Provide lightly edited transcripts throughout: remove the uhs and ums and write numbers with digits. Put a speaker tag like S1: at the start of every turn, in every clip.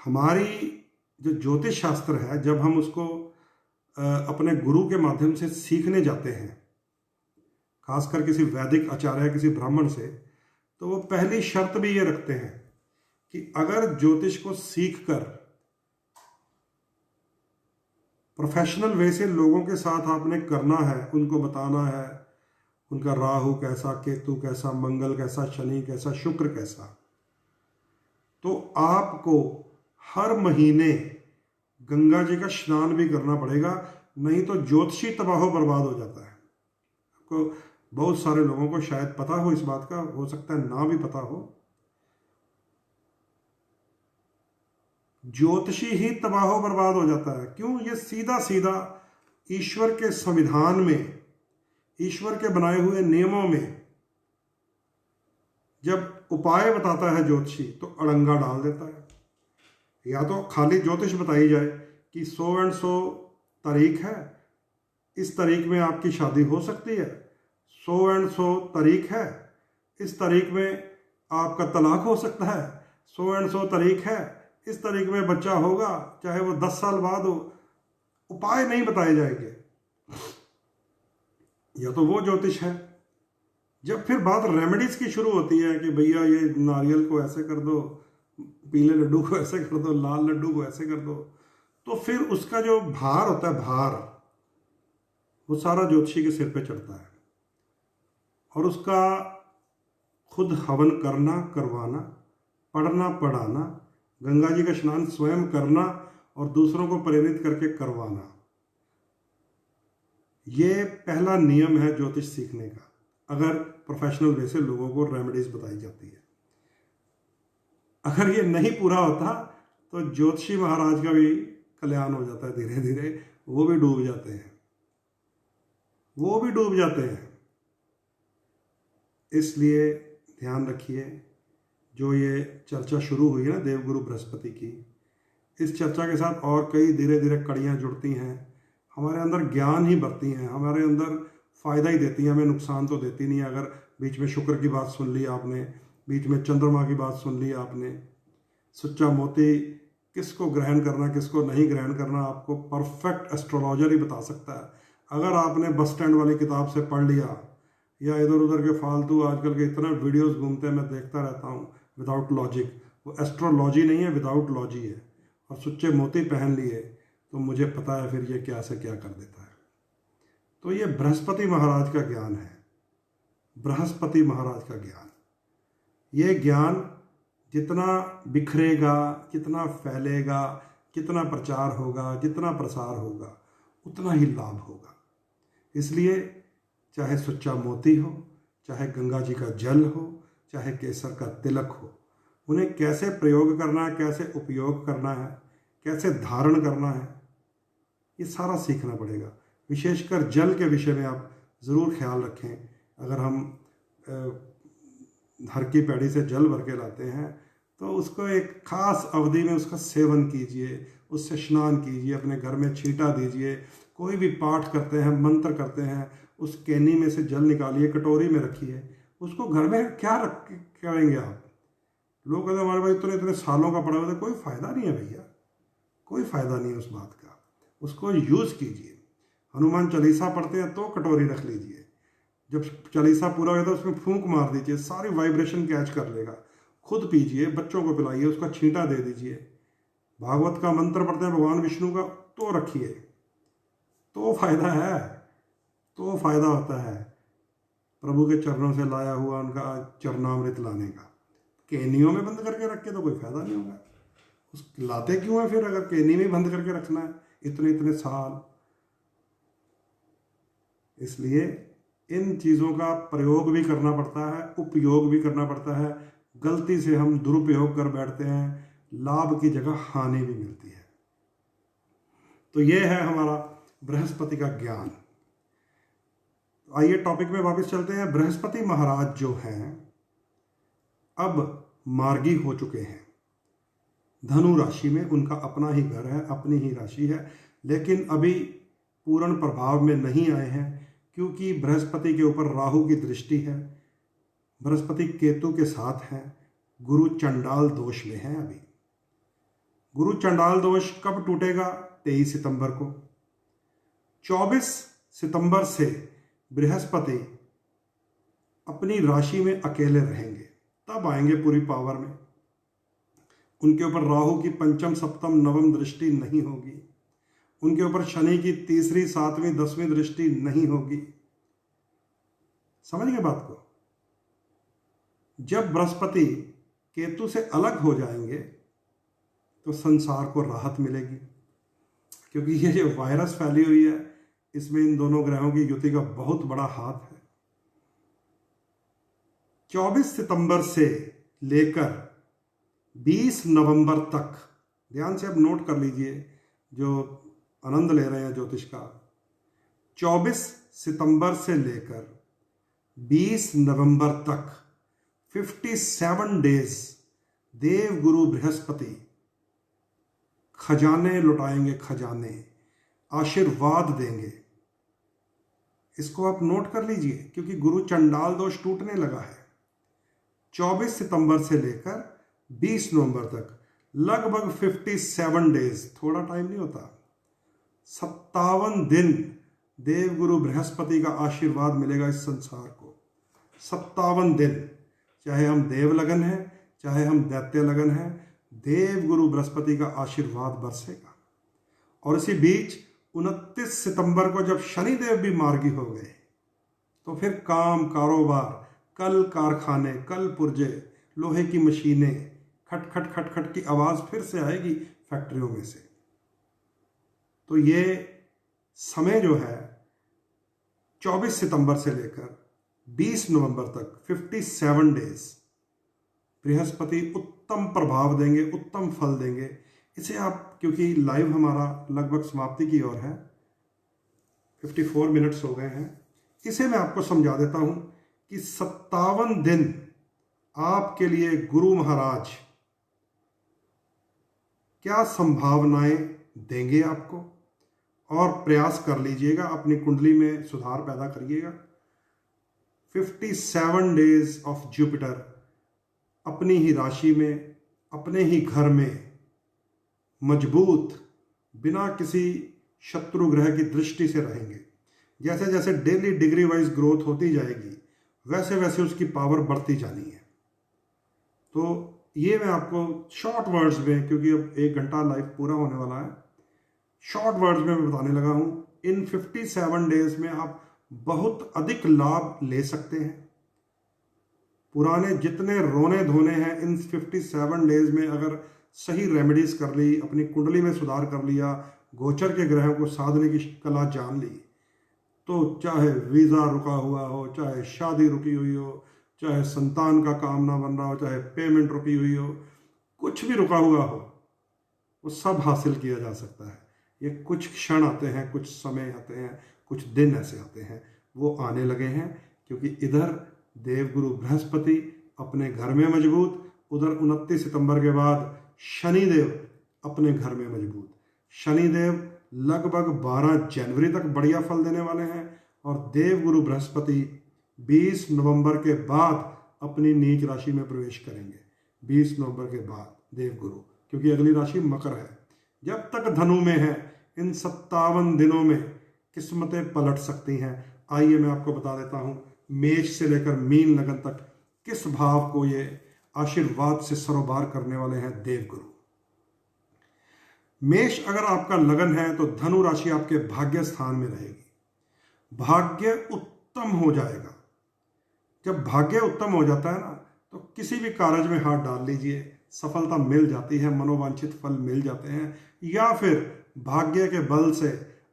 S1: हमारी जो ज्योतिष शास्त्र है, जब हम उसको अपने गुरु के माध्यम से सीखने जाते हैं, खासकर किसी वैदिक आचार्य, किसी ब्राह्मण से, तो वो पहली शर्त भी ये रखते हैं कि अगर ज्योतिष को सीखकर प्रोफेशनल वे से लोगों के साथ आपने करना है, उनको बताना है उनका राहु कैसा, केतु कैसा, मंगल कैसा, शनि कैसा, शुक्र कैसा, तो आपको हर महीने गंगा जी का स्नान भी करना पड़ेगा, नहीं तो ज्योतिषी तबाह बर्बाद हो जाता है। आपको बहुत सारे लोगों को शायद पता हो इस बात का, हो सकता है ना भी पता हो। ज्योतिषी ही तबाह बर्बाद हो जाता है। क्यों? ये सीधा सीधा ईश्वर के संविधान में, ईश्वर के बनाए हुए नियमों में जब उपाय बताता है ज्योतिषी, तो अड़ंगा डाल देता है। या तो खाली ज्योतिष बताई जाए कि 100 एंड 100 तारीख है, इस तारीख में आपकी शादी हो सकती है, 100 एंड 100 तारीख है, इस तारीख में आपका तलाक हो सकता है, 100 एंड 100 तारीख है, इस तारीख में बच्चा होगा, चाहे वो 10 साल बाद हो। उपाय नहीं बताए जाएंगे। या तो वो ज्योतिष है। जब फिर बात रेमेडीज की शुरू होती है कि भैया ये नारियल को ऐसे कर दो, पीले लड्डू को ऐसे कर दो, लाल लड्डू को ऐसे कर दो, तो फिर उसका जो भार होता है, भार, वो सारा ज्योतिषी के सिर पे चढ़ता है। और उसका खुद हवन करना, करवाना, पढ़ना, पढ़ाना, गंगा जी का स्नान स्वयं करना और दूसरों को प्रेरित करके करवाना, ये पहला नियम है ज्योतिष सीखने का, अगर प्रोफेशनल वे से लोगों को रेमेडीज बताई जाती है। अगर ये नहीं पूरा होता तो ज्योतिषी महाराज का भी कल्याण हो जाता है, धीरे धीरे वो भी डूब जाते हैं, वो भी डूब जाते हैं। इसलिए ध्यान रखिए, जो ये चर्चा शुरू हुई है ना देवगुरु बृहस्पति की, इस चर्चा के साथ और कई धीरे धीरे कड़ियाँ जुड़ती हैं, हमारे अंदर ज्ञान ही बढ़ती हैं, हमारे अंदर फ़ायदा ही देती हैं, हमें नुकसान तो देती नहीं है। अगर बीच में शुक्र की बात सुन ली आपने, बीच में चंद्रमा की बात सुन ली आपने, सच्चा मोती किसको ग्रहण करना, किसको नहीं ग्रहण करना, आपको परफेक्ट एस्ट्रोलॉजर ही बता सकता है। अगर आपने बस स्टैंड वाली किताब से पढ़ लिया, या इधर उधर के फालतू आजकल के इतना वीडियोस घूमते हैं, मैं देखता रहता हूँ विदाउट लॉजिक, वो एस्ट्रोलॉजी नहीं है, विदाउट लॉजी है, और सच्चे मोती पहन लिए, तो मुझे पता है फिर ये क्या से क्या कर देता है। तो ये बृहस्पति महाराज का ज्ञान है, बृहस्पति महाराज का ज्ञान। ये ज्ञान जितना बिखरेगा, जितना फैलेगा, जितना प्रचार होगा, जितना प्रसार होगा, उतना ही लाभ होगा। इसलिए चाहे सच्चा मोती हो, चाहे गंगा जी का जल हो, चाहे केसर का तिलक हो, उन्हें कैसे प्रयोग करना है, कैसे उपयोग करना है, कैसे धारण करना है, ये सारा सीखना पड़ेगा। विशेषकर जल के विषय में आप ज़रूर ख्याल रखें। अगर हम हर की पैड़ी से जल भर के लाते हैं, तो उसको एक खास अवधि में उसका सेवन कीजिए, उससे स्नान कीजिए, अपने घर में छींटा दीजिए। कोई भी पाठ करते हैं, मंत्र करते हैं, उस केनी में से जल निकालिए, कटोरी में रखिए, उसको घर में क्या करेंगे आप? लोग कहते हैं हमारे भाई इतने इतने सालों का पड़ा हुआ था। कोई फ़ायदा नहीं है भैया, कोई फ़ायदा नहीं है उस बात का। उसको यूज़ कीजिए। हनुमान चालीसा पढ़ते हैं तो कटोरी रख लीजिए, जब चालीसा पूरा हो जाता है उसमें फूंक मार दीजिए, सारी वाइब्रेशन कैच कर लेगा। खुद पीजिए, बच्चों को पिलाइए, उसका छींटा दे दीजिए। भागवत का मंत्र पढ़ते हैं भगवान विष्णु का, तो रखिए, तो फायदा है, तो फायदा होता है प्रभु के चरणों से लाया हुआ उनका चरणामृत लाने का। केनियों में बंद करके रख के तो कोई फायदा नहीं होगा। उस लाते क्यों है फिर, अगर केनी में बंद करके रखना है इतने इतने साल? इसलिए इन चीज़ों का प्रयोग भी करना पड़ता है, उपयोग भी करना पड़ता है। गलती से हम दुरुपयोग कर बैठते हैं, लाभ की जगह हानि भी मिलती है। तो ये है हमारा बृहस्पति का ज्ञान। आइए टॉपिक में वापस चलते हैं। बृहस्पति महाराज जो हैं अब मार्गी हो चुके हैं। धनु राशि में उनका अपना ही घर है, अपनी ही राशि है, लेकिन अभी पूर्ण प्रभाव में नहीं आए हैं, क्योंकि बृहस्पति के ऊपर राहु की दृष्टि है। बृहस्पति केतु के साथ हैं, गुरु चंडाल दोष में है। अभी गुरु चंडाल दोष कब टूटेगा? 23 सितंबर को। 24 सितंबर से बृहस्पति अपनी राशि में अकेले रहेंगे, तब आएंगे पूरी पावर में। उनके ऊपर राहु की पंचम सप्तम नवम दृष्टि नहीं होगी, उनके ऊपर शनि की तीसरी सातवीं 10वीं दृष्टि नहीं होगी। समझ गए बात को? जब बृहस्पति केतु से अलग हो जाएंगे तो संसार को राहत मिलेगी, क्योंकि ये जो वायरस फैली हुई है इसमें इन दोनों ग्रहों की युति का बहुत बड़ा हाथ है। 24 सितंबर से लेकर 20 नवंबर तक, ध्यान से अब नोट कर लीजिए जो आनंद ले रहे हैं ज्योतिष का, 24 सितंबर से लेकर 20 नवंबर तक 57 डेज देव गुरु बृहस्पति खजाने लुटाएंगे, खजाने, आशीर्वाद देंगे। इसको आप नोट कर लीजिए, क्योंकि गुरु चंडाल दोष टूटने लगा है। 24 सितंबर से लेकर 20 नवंबर तक लगभग 57 डेज, थोड़ा टाइम नहीं होता, 57 दिन देवगुरु बृहस्पति का आशीर्वाद मिलेगा इस संसार को। 57 दिन, चाहे हम देव लगन हैं चाहे हम दैत्य लगन हैं, देवगुरु बृहस्पति का आशीर्वाद बरसेगा। और इसी बीच 29 सितंबर को जब शनिदेव भी मार्गी हो गए तो फिर काम, कारोबार, कल कारखाने, कल पुर्जे, लोहे की मशीनें, खट खट खट खट की आवाज फिर से आएगी फैक्ट्रियों में से। तो ये समय जो है 24 सितंबर से लेकर 20 नवंबर तक 57 डेज बृहस्पति उत्तम प्रभाव देंगे, उत्तम फल देंगे। इसे आप, क्योंकि लाइव हमारा लगभग समाप्ति की ओर है, 54 मिनट्स हो गए हैं, इसे मैं आपको समझा देता हूं कि 57 दिन आपके लिए गुरु महाराज क्या संभावनाएं देंगे आपको, और प्रयास कर लीजिएगा, अपनी कुंडली में सुधार पैदा करिएगा। 57 डेज ऑफ जुपिटर अपनी ही राशि में, अपने ही घर में मजबूत, बिना किसी शत्रु ग्रह की दृष्टि से रहेंगे। जैसे जैसे डेली डिग्री वाइज ग्रोथ होती जाएगी वैसे वैसे उसकी पावर बढ़ती जानी है। तो ये मैं आपको शॉर्ट वर्ड्स में, क्योंकि अब 1 घंटा लाइव पूरा होने वाला है, शॉर्ट वर्ड्स में मैं बताने लगा हूं। इन 57 डेज में आप बहुत अधिक लाभ ले सकते हैं। पुराने जितने रोने धोने हैं इन 57 डेज में अगर सही रेमेडीज कर ली, अपनी कुंडली में सुधार कर लिया, गोचर के ग्रहों को साधने की कला जान ली, तो चाहे वीज़ा रुका हुआ हो, चाहे शादी रुकी हुई हो, चाहे संतान का काम ना बन रहा हो, चाहे पेमेंट रुकी हुई हो, कुछ भी रुका हुआ हो, वो सब हासिल किया जा सकता है। ये कुछ क्षण आते हैं, कुछ समय आते हैं, कुछ दिन ऐसे आते हैं, वो आने लगे हैं, क्योंकि इधर देवगुरु बृहस्पति अपने घर में मजबूत, उधर 29 सितंबर के बाद शनिदेव अपने घर में मजबूत। शनिदेव लगभग 12 जनवरी तक बढ़िया फल देने वाले हैं, और देवगुरु बृहस्पति 20 नवंबर के बाद अपनी नीच राशि में प्रवेश करेंगे। 20 नवंबर के बाद देवगुरु, क्योंकि अगली राशि मकर है। जब तक धनु में है, इन 57 दिनों में किस्मतें पलट सकती हैं। आइए मैं आपको बता देता हूं, मेष से लेकर मीन लगन तक किस भाव को ये आशीर्वाद से सरोबार करने वाले हैं देवगुरु। मेष अगर आपका लगन है तो धनु राशि आपके भाग्य स्थान में रहेगी, भाग्य उत्तम हो जाएगा। जब भाग्य उत्तम हो जाता है ना, तो किसी भी कार्य में हाथ डाल लीजिए, सफलता मिल जाती है, मनोवांछित फल मिल जाते हैं, या फिर भाग्य के बल से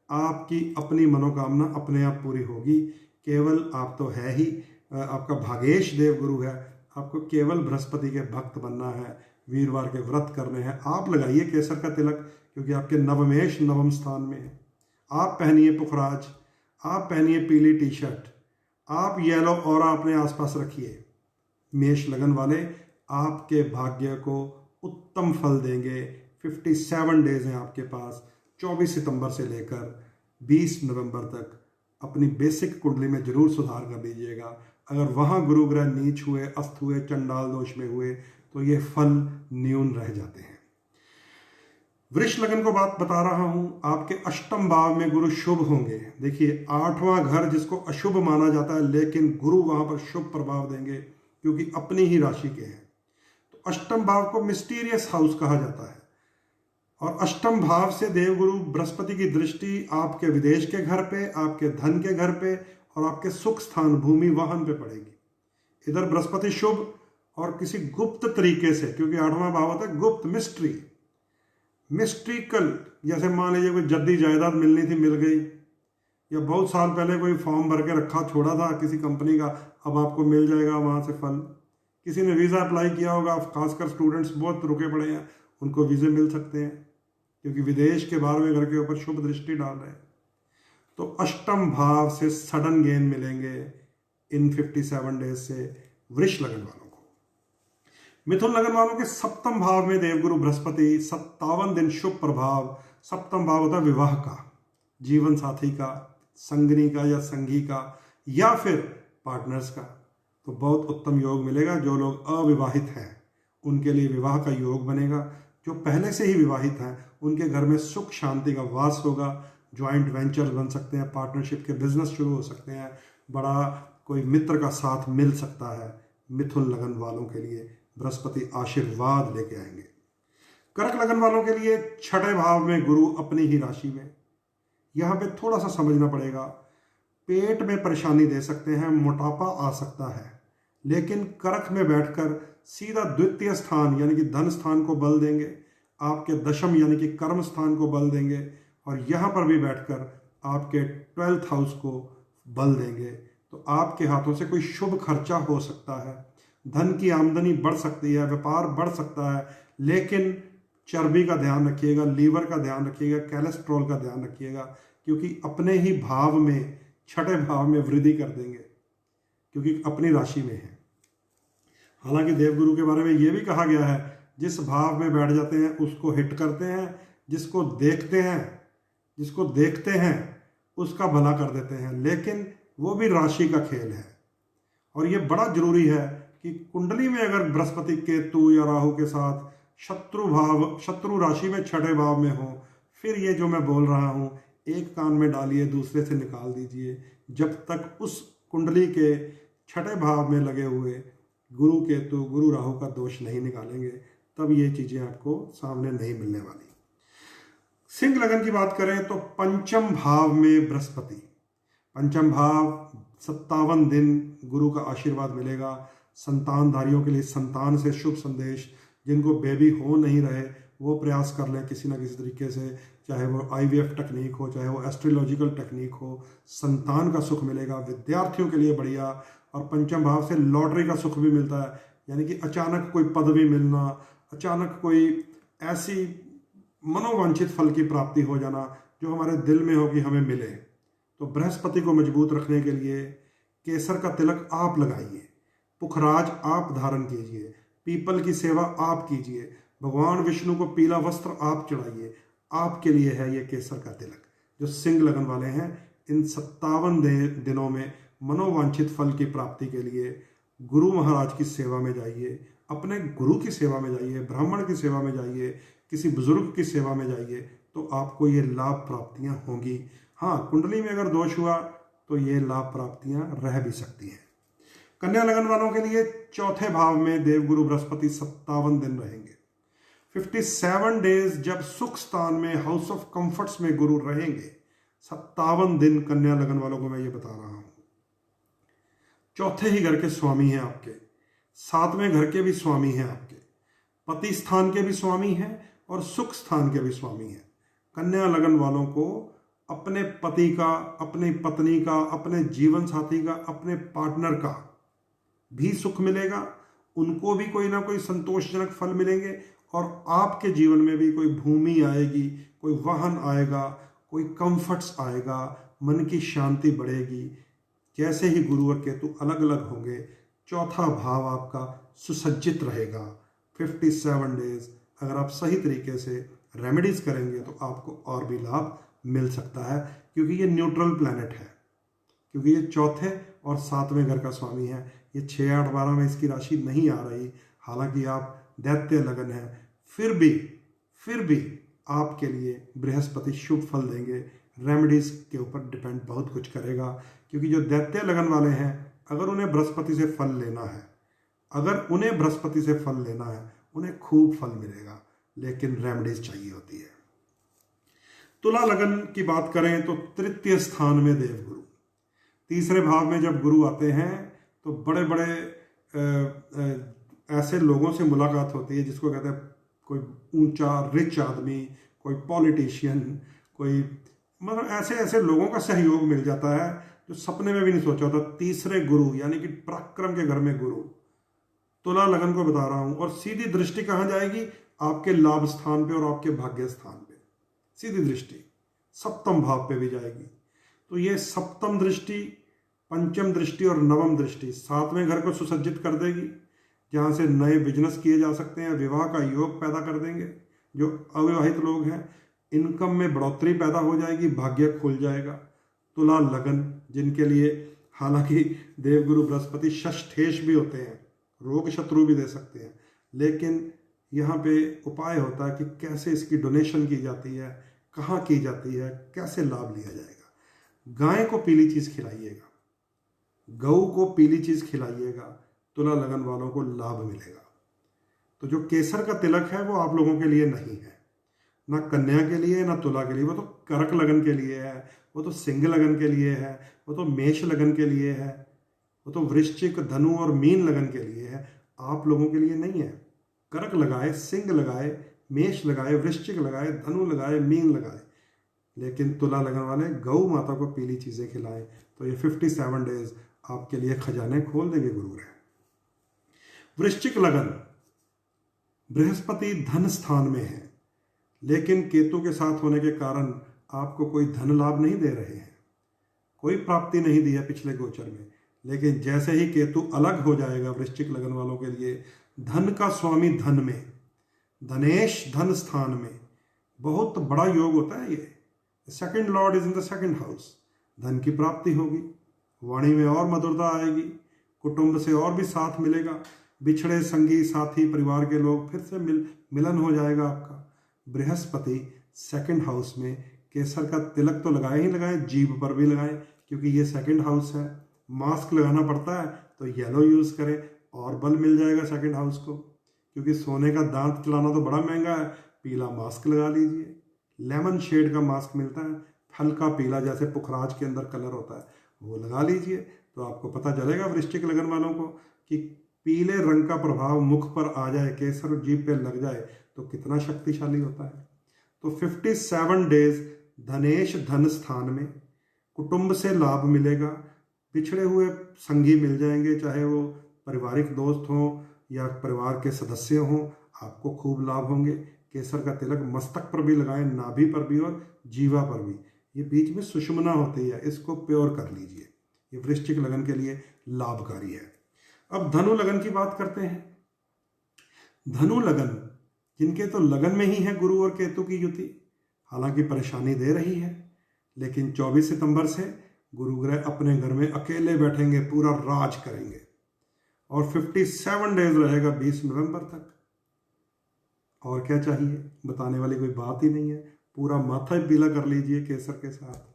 S1: आपकी अपनी मनोकामना अपने आप पूरी होगी। केवल आप तो है ही, आपका भागेश देवगुरु है, आपको केवल बृहस्पति के भक्त बनना है, वीरवार के व्रत करने हैं। आप लगाइए केसर का तिलक, क्योंकि आपके नवमेश नवम स्थान में है। आप पहनिए पुखराज, आप पहनिए पीली टी शर्ट, आप येलो ऑरा अपने आसपास रखिए। मेष लगन वाले आपके भाग्य को उत्तम फल देंगे। 57 डेज हैं आपके पास, 24 सितंबर से लेकर 20 नवंबर तक। अपनी बेसिक कुंडली में जरूर सुधार कर लीजिएगा। अगर वहाँ गुरु ग्रह नीच हुए, अस्त हुए, चंडाल दोष में हुए, तो ये फल न्यून रह जाते हैं। वृष लगन को बात बता रहा हूं, आपके अष्टम भाव में गुरु शुभ होंगे। देखिए, आठवां घर जिसको अशुभ माना जाता है, लेकिन गुरु वहां पर शुभ प्रभाव देंगे क्योंकि अपनी ही राशि के हैं। तो अष्टम भाव को मिस्टीरियस हाउस कहा जाता है, और अष्टम भाव से देवगुरु बृहस्पति की दृष्टि आपके विदेश के घर पे, आपके धन के घर पे और आपके सुख स्थान भूमि वाहन पे पड़ेगी। इधर बृहस्पति शुभ और किसी गुप्त तरीके से, क्योंकि आठवां भाव होता है गुप्त, मिस्ट्रिकल, जैसे मान लीजिए कोई जद्दी जायदाद मिलनी थी, मिल गई, या बहुत साल पहले कोई फॉर्म भर के रखा छोड़ा था किसी कंपनी का, अब आपको मिल जाएगा वहां से फल। किसी ने वीज़ा अप्लाई किया होगा, खासकर स्टूडेंट्स बहुत रुके पड़े हैं, उनको वीज़े मिल सकते हैं क्योंकि विदेश के 12वें घर के ऊपर शुभ दृष्टि डाल रहे हैं। तो अष्टम भाव से सडन गेन मिलेंगे इन 57 डेज से वृष लगन वालों को। मिथुन लगन वालों के सप्तम भाव में देवगुरु बृहस्पति 57 दिन शुभ प्रभाव। सप्तम भाव होता है विवाह का, जीवन साथी का, संगनी का या संगी का, या फिर पार्टनर्स का। तो बहुत उत्तम योग मिलेगा। जो लोग अविवाहित हैं उनके लिए विवाह का योग बनेगा। जो पहले से ही विवाहित हैं उनके घर में सुख शांति का वास होगा। ज्वाइंट वेंचर्स बन सकते हैं, पार्टनरशिप के बिजनेस शुरू हो सकते हैं, बड़ा कोई मित्र का साथ मिल सकता है। मिथुन लगन वालों के लिए बृहस्पति आशीर्वाद लेके आएंगे। कर्क लगन वालों के लिए छठे भाव में गुरु अपनी ही राशि में। यहाँ पे थोड़ा सा समझना पड़ेगा, पेट में परेशानी दे सकते हैं, मोटापा आ सकता है, लेकिन कर्क में बैठकर सीधा द्वितीय स्थान यानी कि धन स्थान को बल देंगे, आपके दशम यानी कि कर्म स्थान को बल देंगे, और यहाँ पर भी बैठकर आपके 12th हाउस को बल देंगे। तो आपके हाथों से कोई शुभ खर्चा हो सकता है, धन की आमदनी बढ़ सकती है, व्यापार बढ़ सकता है, लेकिन चर्बी का ध्यान रखिएगा, लीवर का ध्यान रखिएगा, कोलेस्ट्रॉल का ध्यान रखिएगा, क्योंकि अपने ही भाव में, छठे भाव में वृद्धि कर देंगे क्योंकि अपनी राशि में है। हालांकि देवगुरु के बारे में यह भी कहा गया है, जिस भाव में बैठ जाते हैं उसको हिट करते हैं, जिसको देखते हैं उसका भला कर देते हैं, लेकिन वो भी राशि का खेल है। और ये बड़ा जरूरी है कि कुंडली में अगर बृहस्पति केतु या राहु के साथ शत्रु राशि में छठे भाव में हो, फिर ये जो मैं बोल रहा हूँ एक कान में डालिए, दूसरे से निकाल दीजिए। जब तक उस कुंडली के छठे भाव में लगे हुए गुरु केतु, गुरु राहु का दोष नहीं निकालेंगे, तब ये चीजें आपको सामने नहीं मिलने वाली। सिंह लगन की बात करें तो पंचम भाव में बृहस्पति, पंचम भाव 57 दिन गुरु का आशीर्वाद मिलेगा। संतानधारियों के लिए संतान से शुभ संदेश, जिनको बेबी हो नहीं रहे वो प्रयास कर लें किसी ना किसी तरीके से, चाहे वो IVF टेक्निक हो, चाहे वो एस्ट्रोलॉजिकल टेक्निक हो, संतान का सुख मिलेगा। विद्यार्थियों के लिए बढ़िया। और पंचम भाव से लॉटरी का सुख भी मिलता है, यानी कि अचानक कोई पदवी मिलना, अचानक कोई ऐसी मनोवांछित फल की प्राप्ति हो जाना जो हमारे दिल में हो कि हमें मिले। तो बृहस्पति को मजबूत रखने के लिए केसर का तिलक आप लगाइए, पुखराज आप धारण कीजिए, पीपल की सेवा आप कीजिए, भगवान विष्णु को पीला वस्त्र आप चढ़ाइए। आपके लिए है ये केसर का तिलक। जो सिंह लगन वाले हैं, इन 57 दिनों में मनोवांछित फल की प्राप्ति के लिए गुरु महाराज की सेवा में जाइए, अपने गुरु की सेवा में जाइए, ब्राह्मण की सेवा में जाइए, किसी बुजुर्ग की सेवा में जाइए, तो आपको ये लाभ प्राप्तियां होंगी। हाँ, कुंडली में अगर दोष हुआ तो ये लाभ प्राप्तियां रह भी सकती हैं। कन्या लगन वालों के लिए चौथे भाव में देवगुरु बृहस्पति 57 दिन रहेंगे। 57 डेज जब सुख स्थान में, हाउस ऑफ कंफर्ट्स में गुरु रहेंगे। 57 दिन कन्या लगन वालों को मैं ये बता रहा हूं। चौथे ही घर के स्वामी हैं आपके, 7वें घर के भी स्वामी हैं आपके, पति स्थान के भी स्वामी हैं और सुख स्थान के भी स्वामी हैं। कन्या लगन वालों को अपने पति का, अपनी पत्नी का, अपने जीवन साथी का, अपने पार्टनर का भी सुख मिलेगा। उनको भी कोई ना कोई संतोषजनक फल मिलेंगे, और आपके जीवन में भी कोई भूमि आएगी, कोई वाहन आएगा, कोई कंफर्ट्स आएगा, मन की शांति बढ़ेगी। जैसे ही गुरु और केतु अलग अलग होंगे, चौथा भाव आपका सुसज्जित रहेगा। 57 डेज अगर आप सही तरीके से रेमेडीज करेंगे तो आपको और भी लाभ मिल सकता है, क्योंकि ये न्यूट्रल प्लैनेट है, क्योंकि ये चौथे और 7वें घर का स्वामी है। ये 6, 8, 12 में इसकी राशि नहीं आ रही, हालांकि आप दैत्य लगन है, फिर भी आपके लिए बृहस्पति शुभ फल देंगे। रेमेडीज के ऊपर डिपेंड बहुत कुछ करेगा, क्योंकि जो दैत्य लगन वाले हैं, अगर उन्हें बृहस्पति से फल लेना है, उन्हें खूब फल मिलेगा, लेकिन रेमेडीज चाहिए होती है। तुला लगन की बात करें तो तृतीय स्थान में देवगुरु, तीसरे भाव में जब गुरु आते हैं तो बड़े बड़े ऐसे लोगों से मुलाकात होती है जिसको कहते हैं कोई ऊंचा रिच आदमी, कोई पॉलिटिशियन, कोई मतलब ऐसे ऐसे लोगों का सहयोग मिल जाता है जो सपने में भी नहीं सोचा होता। तीसरे गुरु यानी कि पराक्रम के घर में गुरु, तुला लगन को बता रहा हूं। और सीधी दृष्टि कहां जाएगी? आपके लाभ स्थान पे और आपके भाग्य स्थान पे सीधी दृष्टि सप्तम भाव पे भी जाएगी। तो ये सप्तम दृष्टि, पंचम दृष्टि और नवम दृष्टि सातवें घर को सुसज्जित कर देगी, जहां से नए बिजनेस किए जा सकते हैं, विवाह का योग पैदा कर देंगे। जो अविवाहित लोग हैं, इनकम में बढ़ोतरी पैदा हो जाएगी, भाग्य खुल जाएगा। तुला लगन जिनके लिए हालांकि देवगुरु बृहस्पति षष्ठेश भी होते हैं, रोग शत्रु भी दे सकते हैं, लेकिन यहाँ पे उपाय होता है कि कैसे इसकी डोनेशन की जाती है, कहाँ की जाती है, कैसे लाभ लिया जाएगा। गाय को पीली चीज खिलाइएगा, गऊ को पीली चीज खिलाइएगा, तुला लगन वालों को लाभ मिलेगा। तो जो केसर का तिलक है वो आप लोगों के लिए नहीं है, ना कन्या के लिए ना तुला के लिए, वो तो कर्क लगन के लिए है, वो तो सिंह लगन के लिए है, वो तो मेष लगन के लिए है, वो तो वृश्चिक, धनु और मीन लगन के लिए है, आप लोगों के लिए नहीं है। कर्क लगाए, सिंह लगाए, मेष लगाए, वृश्चिक लगाए, धनु लगाए, मीन लगाए, लेकिन तुला लगन वाले गौ माता को पीली चीजें खिलाएं, तो ये 57 डेज आपके लिए खजाने खोल देंगे गुरु ग्रह। वृश्चिक लगन, बृहस्पति धन स्थान में है, लेकिन केतु के साथ होने के कारण आपको कोई धन लाभ नहीं दे रहे हैं, कोई प्राप्ति नहीं दी है पिछले गोचर में। लेकिन जैसे ही केतु अलग हो जाएगा वृश्चिक लगन वालों के लिए, धन का स्वामी धन में, धनेश धन स्थान में, बहुत बड़ा योग होता है ये। Second Lord is in the second house, धन की प्राप्ति होगी, वाणी में और मधुरता आएगी, कुटुंब से और भी साथ मिलेगा, बिछड़े संगी साथी परिवार के लोग फिर से मिलन हो जाएगा आपका। बृहस्पति सेकंड हाउस में, केसर का तिलक तो लगाए ही लगाए, जीभ पर भी लगाए, क्योंकि ये सेकंड हाउस है। मास्क लगाना पड़ता है तो येलो यूज करें, और बल मिल जाएगा सेकंड हाउस को, क्योंकि सोने का दांत चलाना तो बड़ा महंगा है, पीला मास्क लगा लीजिए। लेमन शेड का मास्क मिलता है, हल्का पीला, जैसे पुखराज के अंदर कलर होता है, वो लगा लीजिए, तो आपको पता चलेगा वृश्चिक लगन वालों को कि पीले रंग का प्रभाव मुख पर आ जाए, केसर जीभ पे लग जाए तो कितना शक्तिशाली होता है। तो 57 डेज धनेश धन स्थान में, कुटुंब से लाभ मिलेगा, पिछड़े हुए संगी मिल जाएंगे, चाहे वो पारिवारिक दोस्त हों या परिवार के सदस्य हों, आपको खूब लाभ होंगे। केसर का तिलक मस्तक पर भी लगाएं, नाभि पर भी और जीवा पर भी, ये बीच में सुषुम्ना होती है, इसको प्योर कर लीजिए, ये वृश्चिक लगन के लिए लाभकारी है। अब धनु लगन की बात करते हैं। धनु लगन जिनके तो लगन में ही है गुरु और केतु की युति, हालांकि परेशानी दे रही है, लेकिन 24 सितंबर से गुरु ग्रह अपने घर में अकेले बैठेंगे, पूरा राज करेंगे, और 57 डेज रहेगा 20 नवंबर तक। और क्या चाहिए, बताने वाली कोई बात ही नहीं है, पूरा माथा ही पीला कर लीजिए केसर के साथ।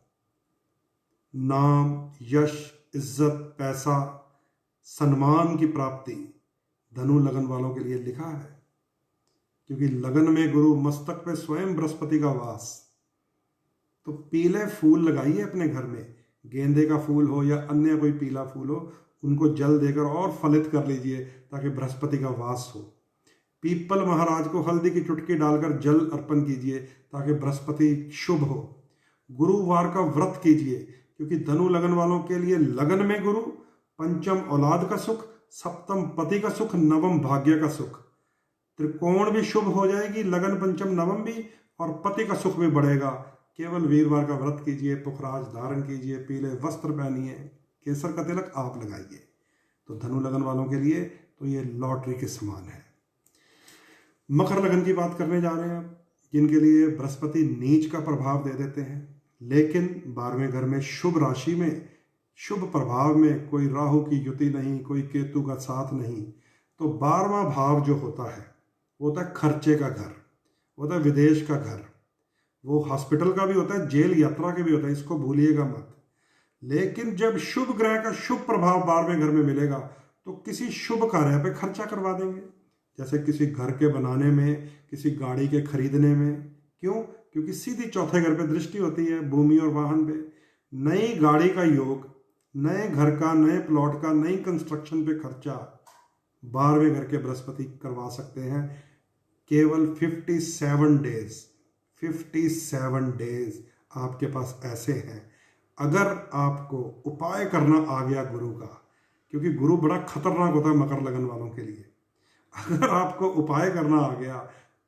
S1: नाम, यश, इज्जत, पैसा, सम्मान की प्राप्ति धनु लगन वालों के लिए लिखा है, क्योंकि लगन में गुरु, मस्तक पे स्वयं बृहस्पति का वास। तो पीले फूल लगाइए अपने घर में, गेंदे का फूल हो या अन्य कोई पीला फूल हो, उनको जल देकर और फलित कर लीजिए ताकि बृहस्पति का वास हो। पीपल महाराज को हल्दी की चुटकी डालकर जल अर्पण कीजिए ताकि बृहस्पति शुभ हो। गुरुवार का व्रत कीजिए, क्योंकि धनु लगन वालों के लिए लगन में गुरु, पंचम औलाद का सुख, सप्तम पति का सुख, नवम भाग्य का सुख, त्रिकोण भी शुभ हो जाएगी, लगन पंचम नवम भी, और पति का सुख भी बढ़ेगा। केवल वीरवार का व्रत कीजिए, पुखराज धारण कीजिए, पीले वस्त्र पहनिए, केसर का तिलक आप लगाइए। तो धनु लगन वालों के लिए तो ये लॉटरी के समान है। मकर लगन की बात करने जा रहे हैं अब, जिनके लिए बृहस्पति नीच का प्रभाव दे देते हैं, लेकिन 12वें घर में शुभ राशि में, शुभ प्रभाव में, कोई राहु की युति नहीं, कोई केतु का साथ नहीं। तो 12वां भाव जो होता है वो होता है खर्चे का घर, होता है विदेश का घर, वो हॉस्पिटल का भी होता है, जेल यात्रा के भी होता है, इसको भूलिएगा मत। लेकिन जब शुभ ग्रह का शुभ प्रभाव 12वें घर में मिलेगा तो किसी शुभ कार्य पे खर्चा करवा देंगे, जैसे किसी घर के बनाने में, किसी गाड़ी के खरीदने में। क्यों? क्योंकि सीधी चौथे घर पे दृष्टि होती है, भूमि और वाहन पे। नई गाड़ी का योग, नए घर का, नए प्लॉट का, नई कंस्ट्रक्शन पे खर्चा 12वें घर के बृहस्पति करवा सकते हैं। केवल 57 डेज, 57 डेज आपके पास ऐसे हैं। अगर आपको उपाय करना आ गया गुरु का, क्योंकि गुरु बड़ा खतरनाक होता है मकर लगन वालों के लिए, अगर आपको उपाय करना आ गया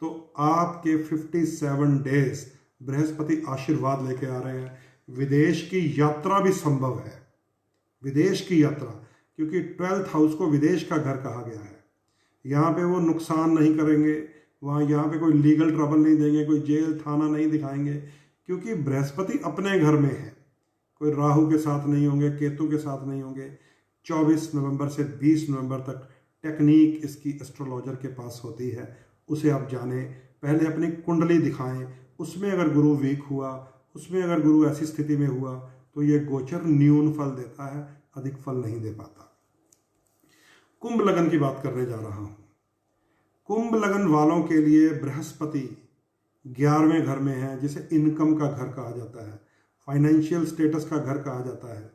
S1: तो आपके 57 डेज बृहस्पति आशीर्वाद लेके आ रहे हैं। विदेश की यात्रा भी संभव है, विदेश की यात्रा, क्योंकि 12th हाउस को विदेश का घर कहा गया है। यहाँ पे वो नुकसान नहीं करेंगे, वहाँ यहाँ पे कोई लीगल ट्रबल नहीं देंगे, कोई जेल थाना नहीं दिखाएंगे, क्योंकि बृहस्पति अपने घर में है। कोई राहु के साथ नहीं होंगे, केतु के साथ नहीं होंगे। 24 नवंबर से 20 नवंबर तक टेक्निक इसकी एस्ट्रोलॉजर के पास होती है, उसे आप जाने। पहले अपनी कुंडली दिखाएं, उसमें अगर गुरु वीक हुआ, उसमें अगर गुरु ऐसी स्थिति में हुआ तो ये गोचर न्यून फल देता है, अधिक फल नहीं दे पाता। कुंभ लगन की बात करने जा रहा हूं। कुंभ लगन वालों के लिए बृहस्पति 11वें घर में है, जिसे इनकम का घर कहा जाता है, फाइनेंशियल स्टेटस का घर कहा जाता है।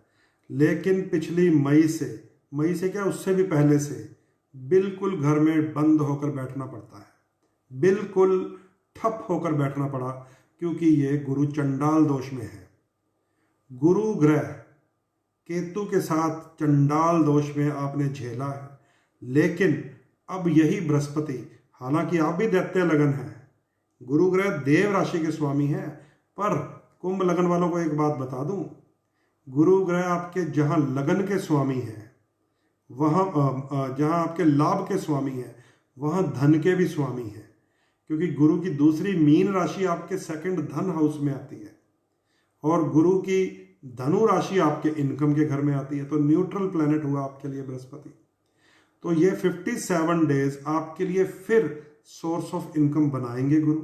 S1: लेकिन पिछली मई से क्या, उससे भी पहले से बिल्कुल घर में बंद होकर बैठना पड़ता है, बिल्कुल ठप होकर बैठना पड़ा, क्योंकि ये गुरु चंडाल दोष में है। गुरु ग्रह केतु के साथ चंडाल दोष में आपने झेला है, लेकिन अब यही बृहस्पति, हालांकि आप भी दैत्य लगन है, गुरु ग्रह देव राशि के स्वामी हैं, पर कुंभ लगन वालों को एक बात बता दूं, गुरु ग्रह आपके जहां लगन के स्वामी हैं, वहां जहां आपके लाभ के स्वामी हैं, वहां धन के भी स्वामी हैं, क्योंकि गुरु की दूसरी मीन राशि आपके सेकंड धन हाउस में आती है और गुरु की धनु राशि आपके इनकम के घर में आती है। तो न्यूट्रल प्लैनेट हुआ आपके लिए बृहस्पति। तो ये 57 डेज आपके लिए फिर सोर्स ऑफ इनकम बनाएंगे गुरु।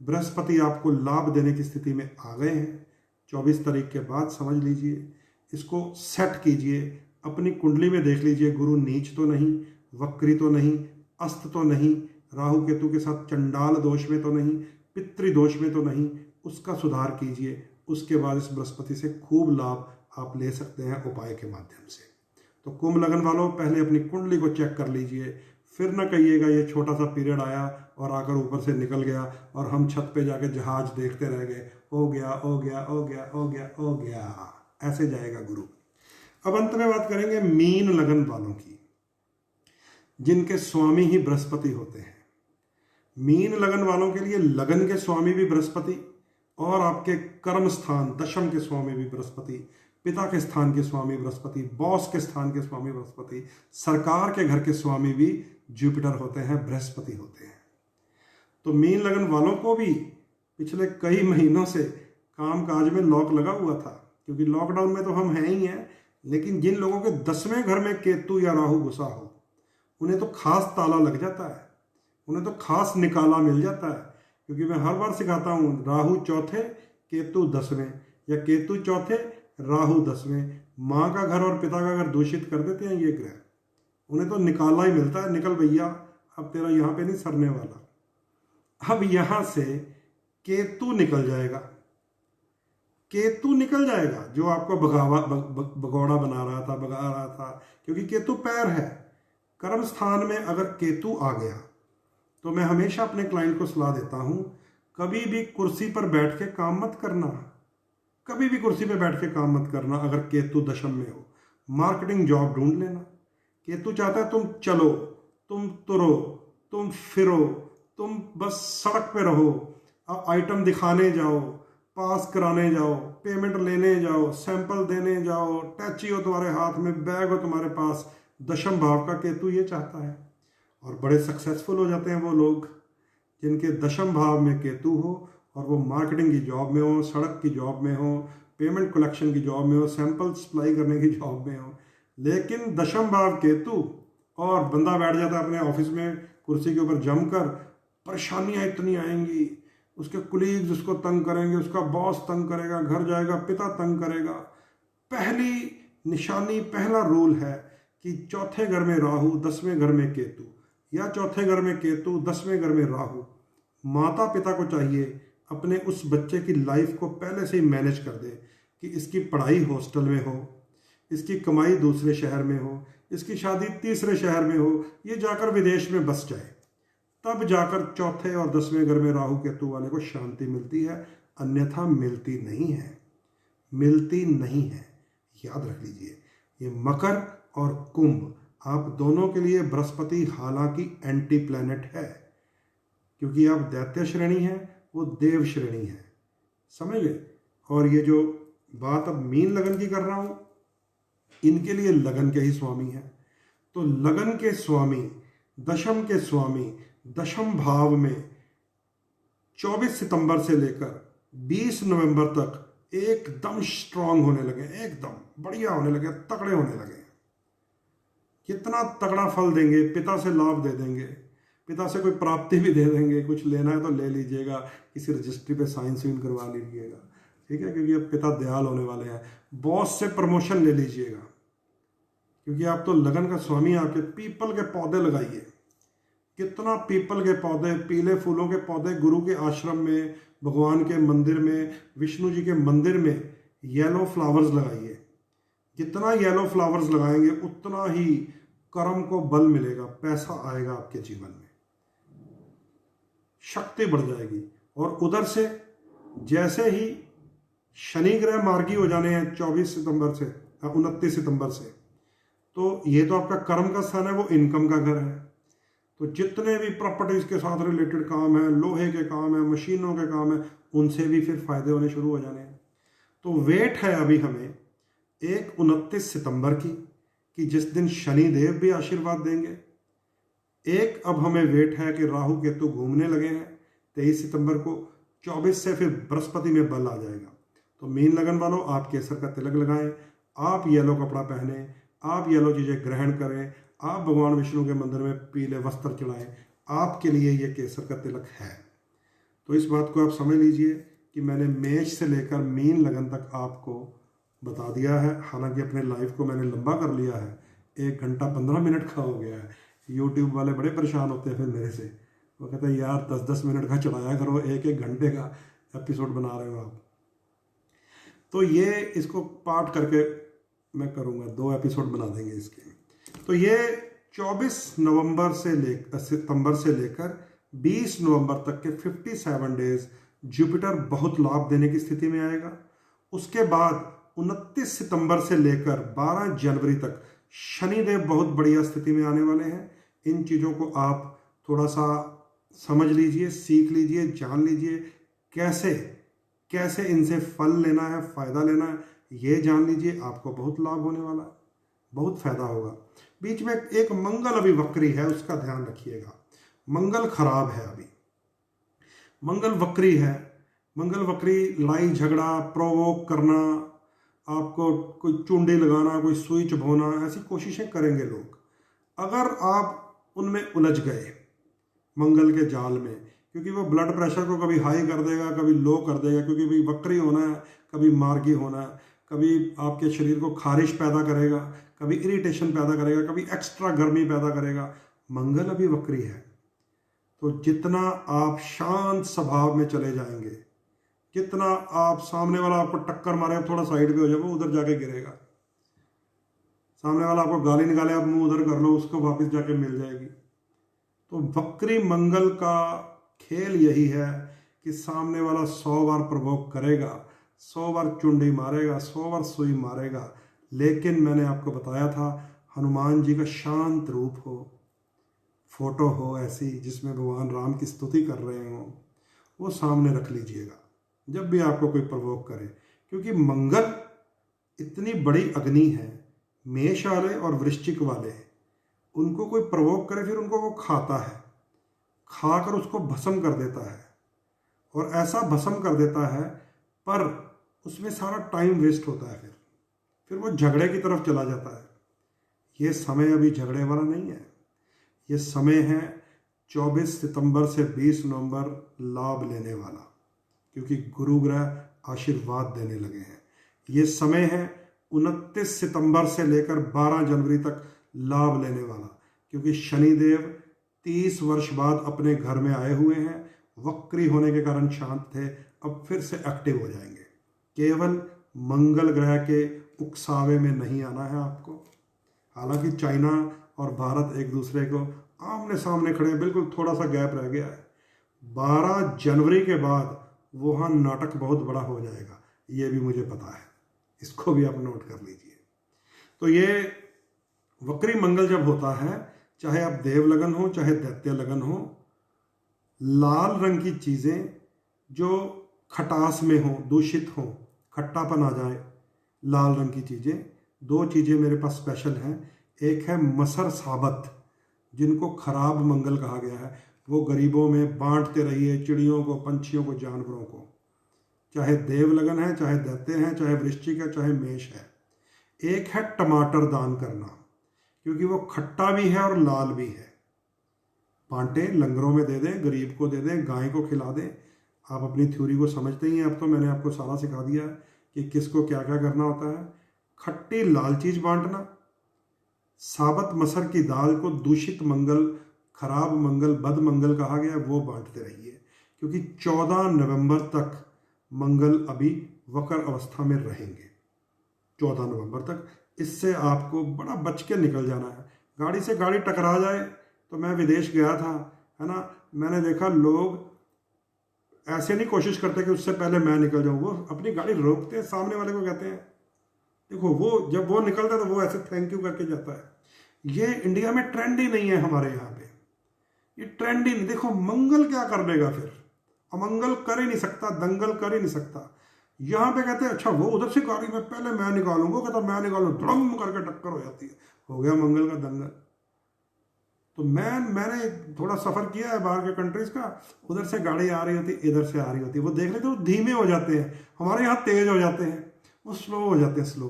S1: बृहस्पति आपको लाभ देने की स्थिति में आ गए हैं। 24 तारीख के बाद समझ लीजिए, इसको सेट कीजिए, अपनी कुंडली में देख लीजिए, गुरु नीच तो नहीं, वक्री तो नहीं, अस्त तो नहीं, राहु केतु के साथ चंडाल दोष में तो नहीं, पितृ दोष में तो नहीं, उसका सुधार कीजिए। उसके बाद इस बृहस्पति से खूब लाभ आप ले सकते हैं उपाय के माध्यम से। तो कुंभ लगन वालों, पहले अपनी कुंडली को चेक कर लीजिए, फिर न कहिएगा ये छोटा सा पीरियड आया और आकर ऊपर से निकल गया और हम छत पे जाके जहाज देखते रह गए, हो गया हो गया हो गया हो गया हो गया, ऐसे जाएगा गुरु। अब अंत में बात करेंगे मीन लगन वालों की, जिनके स्वामी ही बृहस्पति होते हैं। मीन लगन वालों के लिए लगन के स्वामी भी बृहस्पति और आपके कर्म स्थान दशम के स्वामी भी बृहस्पति, पिता के स्थान के स्वामी बृहस्पति, बॉस के स्थान के स्वामी बृहस्पति, सरकार के घर के स्वामी भी जुपिटर होते हैं, बृहस्पति होते हैं। तो मीन लगन वालों को भी पिछले कई महीनों से काम काज में लॉक लगा हुआ था, क्योंकि लॉकडाउन में तो हम हैं ही हैं, लेकिन जिन लोगों के 10वें घर में केतु या राहु घुसा हो, उन्हें तो खास ताला लग जाता है, उन्हें तो खास निकाला मिल जाता है। क्योंकि मैं हर बार सिखाता हूँ, राहु चौथे केतु 10वें, या केतु चौथे राहु 10वें, माँ का घर और पिता का घर दूषित कर देते हैं ये ग्रह, उन्हें तो निकाला ही मिलता है, निकल भैया, अब तेरा यहाँ पे नहीं सरने वाला। अब यहाँ से केतु निकल जाएगा, केतु निकल जाएगा जो आपको भगौड़ा बना रहा था, भगा रहा था, क्योंकि केतु पैर है। कर्म स्थान में अगर केतु आ गया तो मैं हमेशा अपने क्लाइंट को सलाह देता हूं, कभी भी कुर्सी पर बैठ के काम मत करना, कभी भी कुर्सी पर बैठ के काम मत करना। अगर केतु दशम में हो, मार्केटिंग जॉब ढूंढ लेना। केतु चाहता है तुम चलो, तुम तुरो, तुम फिरो, तुम बस सड़क पे रहो, अब आइटम दिखाने जाओ, पास कराने जाओ, पेमेंट लेने जाओ, सैंपल देने जाओ, टैची हो तुम्हारे हाथ में, बैग हो तुम्हारे पास। दशम भाव का केतु ये चाहता है, और बड़े सक्सेसफुल हो जाते हैं वो लोग जिनके दशम भाव में केतु हो और वो मार्केटिंग की जॉब में हो, सड़क की जॉब में हो, पेमेंट कलेक्शन की जॉब में हो, सैंपल सप्लाई करने की जॉब में हो। लेकिन दशम भाव केतु और बंदा बैठ जाता है अपने ऑफिस में कुर्सी के ऊपर जमकर, परेशानियां इतनी आएंगी, उसके कुलीग्स उसको तंग करेंगे, उसका बॉस तंग करेगा, घर जाएगा पिता तंग करेगा। पहली निशानी, पहला रूल है कि चौथे घर में राहु, 10वें घर में केतु, या चौथे घर में केतु 10वें घर में राहु, माता पिता को चाहिए अपने उस बच्चे की लाइफ को पहले से ही मैनेज कर दे कि इसकी पढ़ाई हॉस्टल में हो, इसकी कमाई दूसरे शहर में हो, इसकी शादी तीसरे शहर में हो, ये जाकर विदेश में बस जाए। तब जाकर चौथे और 10वें घर में राहु केतु वाले को शांति मिलती है, अन्यथा मिलती नहीं है, मिलती नहीं है। याद रख लीजिए, ये मकर और कुंभ आप दोनों के लिए बृहस्पति हालांकि एंटी प्लैनेट है, क्योंकि आप दैत्य श्रेणी है, वो देव श्रेणी है, समझ गए। और ये जो बात अब मीन लगन की कर रहा हूं, इनके लिए लगन के ही स्वामी है। तो लगन के स्वामी, दशम के स्वामी, दशम भाव में 24 सितंबर से लेकर 20 नवंबर तक एकदम स्ट्रांग होने लगे, एकदम बढ़िया होने लगे, तगड़े होने लगे। कितना तगड़ा फल देंगे, पिता से लाभ दे देंगे, पिता से कोई प्राप्ति भी दे देंगे, कुछ लेना है तो ले लीजिएगा, किसी रजिस्ट्री पे साइन सीन करवा लीजिएगा, ठीक है, क्योंकि अब पिता दयाल होने वाले हैं। बॉस से प्रमोशन ले लीजिएगा, क्योंकि आप तो लगन का स्वामी। आपके पीपल के पौधे लगाइए, कितना पीपल के पौधे, पीले फूलों के पौधे गुरु के आश्रम में, भगवान के मंदिर में, विष्णु जी के मंदिर में येलो फ्लावर्स लगाइए। जितना येलो फ्लावर्स लगाएंगे उतना ही कर्म को बल मिलेगा, पैसा आएगा आपके जीवन में, शक्ति बढ़ जाएगी। और उधर से जैसे ही शनि ग्रह मार्गी हो जाने हैं 24 सितंबर से 29 सितंबर से, तो ये तो आपका कर्म का स्थान है, वो इनकम का घर है। तो जितने भी प्रॉपर्टीज के साथ रिलेटेड काम है, लोहे के काम है, मशीनों के काम है, उनसे भी फिर फायदे होने शुरू हो जाने हैं। तो वेट है अभी हमें एक 29 सितंबर की, कि जिस दिन शनि देव भी आशीर्वाद देंगे। एक अब हमें वेट है कि राहु केतु घूमने लगे हैं 23 सितंबर को, 24 से फिर बृहस्पति में बल आ जाएगा। तो मीन लगन वालों, आप केसर का तिलक लगाएं, आप येलो कपड़ा पहने, आप येलो चीजें ग्रहण करें, आप भगवान विष्णु के मंदिर में पीले वस्त्र चढ़ाएं, आपके लिए ये केसर का तिलक है। तो इस बात को आप समझ लीजिए कि मैंने मेष से लेकर मीन लगन तक आपको बता दिया है। हालांकि अपने लाइफ को मैंने लंबा कर लिया है, 1 घंटा 15 मिनट का हो गया है। यूट्यूब वाले बड़े परेशान होते हैं फिर मेरे से, वो कहते हैं यार 10-10 मिनट का चढ़ाया करो, 1-1 घंटे का एपिसोड बना रहे हो आप। तो ये इसको पार्ट करके मैं करूँगा, 2 एपिसोड बना देंगे इसके। तो ये 24 नवंबर से सितंबर से लेकर 20 नवंबर तक के 57 डेज जुपिटर बहुत लाभ देने की स्थिति में आएगा। उसके बाद 29 सितंबर से लेकर 12 जनवरी तक शनिदेव बहुत बढ़िया स्थिति में आने वाले हैं। इन चीज़ों को आप थोड़ा सा समझ लीजिए, सीख लीजिए, जान लीजिए, कैसे कैसे इनसे फल लेना है, फायदा लेना है, ये जान लीजिए। आपको बहुत लाभ होने वाला है, बहुत फायदा होगा। बीच में एक मंगल अभी वक्री है, उसका ध्यान रखिएगा। मंगल खराब है अभी, मंगल वक्री है। मंगल वक्री लड़ाई झगड़ा, प्रोवोक करना, आपको कोई चुंडी लगाना, कोई सुई चुभोना, ऐसी कोशिशें करेंगे लोग। अगर आप उनमें उलझ गए मंगल के जाल में, क्योंकि वो ब्लड प्रेशर को कभी हाई कर देगा, कभी लो कर देगा, क्योंकि भाई वक्री होना है, कभी मार्गी होना है, कभी आपके शरीर को खारिश पैदा करेगा, कभी इरिटेशन पैदा करेगा, कभी एक्स्ट्रा गर्मी पैदा करेगा। मंगल अभी वक्री है। तो जितना आप शांत स्वभाव में चले जाएंगे, जितना आप सामने वाला आपको टक्कर मारे, थोड़ा साइड पे हो जाए, वो उधर जाके गिरेगा। सामने वाला आपको गाली निकाले, आप मुंह उधर कर लो, उसको वापस जाके मिल जाएगी। तो वक्री मंगल का खेल यही है कि सामने वाला 100 बार प्रवोक करेगा, 100 बार चुंडी मारेगा, 100 बार सुई मारेगा। लेकिन मैंने आपको बताया था, हनुमान जी का शांत रूप हो, फोटो हो ऐसी जिसमें भगवान राम की स्तुति कर रहे हो, वो सामने रख लीजिएगा जब भी आपको कोई प्रवोक करे। क्योंकि मंगल इतनी बड़ी अग्नि है, मेष वाले और वृश्चिक वाले, उनको कोई प्रवोक करे फिर उनको वो खाता है, खाकर उसको भस्म कर देता है। और ऐसा भस्म कर देता है, पर उसमें सारा टाइम वेस्ट होता है, फिर वो झगड़े की तरफ चला जाता है। ये समय अभी झगड़े वाला नहीं है, ये समय है 24 सितंबर से 20 नवंबर लाभ लेने वाला, क्योंकि गुरु ग्रह आशीर्वाद देने लगे हैं। ये समय है 29 सितंबर से लेकर 12 जनवरी तक लाभ लेने वाला, क्योंकि शनिदेव 30 वर्ष बाद अपने घर में आए हुए हैं। वक्री होने के कारण शांत थे, अब फिर से एक्टिव हो जाएंगे। केवल मंगल ग्रह के उकसावे में नहीं आना है आपको। हालांकि चाइना और भारत एक दूसरे को आमने सामने खड़े हैं, बिल्कुल थोड़ा सा गैप रह गया है। 12 जनवरी के बाद वहाँ नाटक बहुत बड़ा हो जाएगा, ये भी मुझे पता है, इसको भी आप नोट कर लीजिए। तो ये वक्री मंगल जब होता है, चाहे आप देव लगन हो चाहे दैत्य लगन हो, लाल रंग की चीज़ें जो खटास में हो, दूषित हो, खट्टापन आ जाए, लाल रंग की चीज़ें, 2 चीज़ें मेरे पास स्पेशल हैं। एक है मसर साबत, जिनको खराब मंगल कहा गया है, वो गरीबों में बांटते रहिए, चिड़ियों को, पंछियों को, जानवरों को, चाहे देव लगन है, चाहे दैत्य हैं, चाहे वृश्चिक है, चाहे मेष है। एक है टमाटर दान करना, क्योंकि वो खट्टा भी है और लाल भी है। बांटें, लंगरों में दे दें, गरीब को दे दें, गाय को खिला दें। आप अपनी थ्योरी को समझते ही हैं, अब तो मैंने आपको सारा सिखा दिया है कि किसको क्या क्या करना होता है। खट्टी लाल चीज़ बांटना, साबत मसर की दाल को दूषित मंगल, खराब मंगल, बद मंगल कहा गया है, वो बांटते रहिए, क्योंकि 14 नवंबर तक मंगल अभी वक्र अवस्था में रहेंगे। 14 नवंबर तक, इससे आपको बड़ा बच के निकल जाना है। गाड़ी से गाड़ी टकरा जाए, तो मैं विदेश गया था, है ना, मैंने देखा लोग ऐसे नहीं कोशिश करते कि उससे पहले मैं निकल जाऊं, वो अपनी गाड़ी रोकते हैं, सामने वाले को कहते हैं, देखो वो जब वो निकलता है तो वो ऐसे थैंक यू करके जाता है। ये इंडिया में ट्रेंड ही नहीं है, हमारे यहाँ पे ये ट्रेंड ही नहीं। देखो मंगल क्या कर देगा, फिर अमंगल कर ही नहीं सकता, दंगल कर ही नहीं सकता। यहाँ पे कहते हैं अच्छा वो उधर से गाड़ी में पहले मैं निकालूंगा, वो कहता मैं निकालूं, धड़म करके टक्कर हो जाती है, हो गया मंगल का दंगल। तो मैंने थोड़ा सफ़र किया है बाहर के कंट्रीज़ का, उधर से गाड़ी आ रही होती, इधर से आ रही होती, वो देख लेते वो धीमे हो जाते हैं, हमारे यहाँ तेज हो जाते हैं, वो स्लो हो जाते हैं। स्लो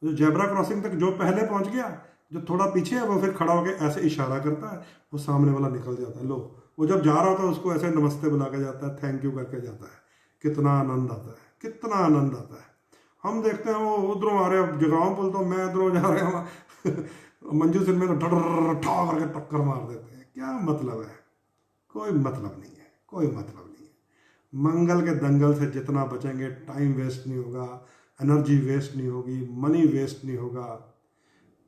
S1: जो जेब्रा क्रॉसिंग तक जो पहले पहुँच गया, जो थोड़ा पीछे है वो फिर खड़ा होकर ऐसे इशारा करता है, वो सामने वाला निकल जाता है। लो वो जब जा रहा होता है उसको ऐसे नमस्ते बुला के जाता है, थैंक यू करके जाता है। कितना आनंद आता है, कितना आनंद आता है। हम देखते हैं वो उधरों आ रहे हैं, जगराओं पुल तो मैं इधरों जा रहे हैं, मंजू सिंह में तो ठा करके टक्कर मार देते हैं। क्या मतलब है? कोई मतलब नहीं है, कोई मतलब नहीं है। मंगल के दंगल से जितना बचेंगे, टाइम वेस्ट नहीं होगा, एनर्जी वेस्ट नहीं होगी, मनी वेस्ट नहीं होगा।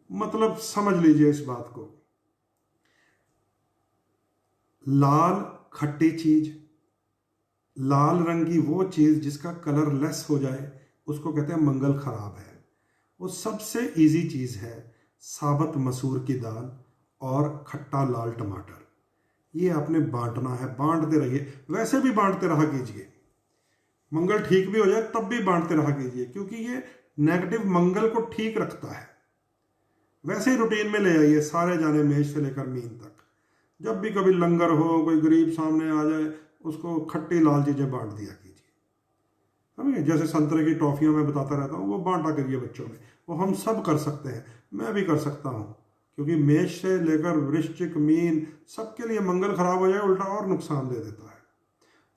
S1: मतलब समझ लीजिए इस बात को। लाल खट्टी चीज, लाल रंग की वो चीज जिसका कलर लेस हो जाए, उसको कहते हैं मंगल खराब है। वो सबसे इजी चीज है साबत मसूर की दाल और खट्टा लाल टमाटर। ये आपने बांटना है, बांटते रहिए, वैसे भी बांटते रहा कीजिए। मंगल ठीक भी हो जाए तब भी बांटते रहा कीजिए, क्योंकि ये नेगेटिव मंगल को ठीक रखता है। वैसे ही रूटीन में ले आइए, सारे जाने मेष से लेकर मीन तक। जब भी कभी लंगर हो, कोई गरीब सामने आ जाए, उसको खट्टी लाल चीजें बांट दिया कीजिए। समझे? जैसे संतरे की टॉफियां मैं बताता रहता हूँ, वो बांटा करिए बच्चों में। वो हम सब कर सकते हैं, मैं भी कर सकता हूँ, क्योंकि मेष से लेकर वृश्चिक, मीन, सबके लिए मंगल खराब हो जाए उल्टा और नुकसान दे देता है।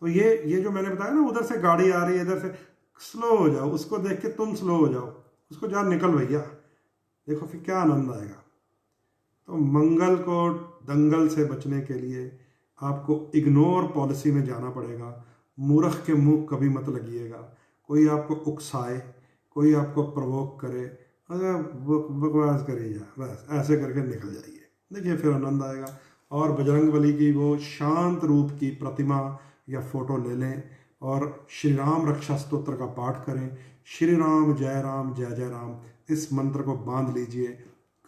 S1: तो ये जो मैंने बताया ना, उधर से गाड़ी आ रही है, इधर से स्लो हो जाओ, उसको देख के तुम स्लो हो जाओ, उसको जा निकल भैया, देखो फिर क्या आनंद आएगा। तो मंगल को दंगल से बचने के लिए आपको इग्नोर पॉलिसी में जाना पड़ेगा। मूर्ख के मुंह कभी मत लगिएगा। कोई आपको उकसाए, कोई आपको प्रवोक करे, अरे बकवास करिए जा, बस ऐसे करके निकल जाइए, देखिए फिर आनंद आएगा। और बजरंगबली की वो शांत रूप की प्रतिमा या फोटो ले लें और श्री राम रक्षा स्तोत्र का पाठ करें। श्री राम जय जय राम, इस मंत्र को बांध लीजिए,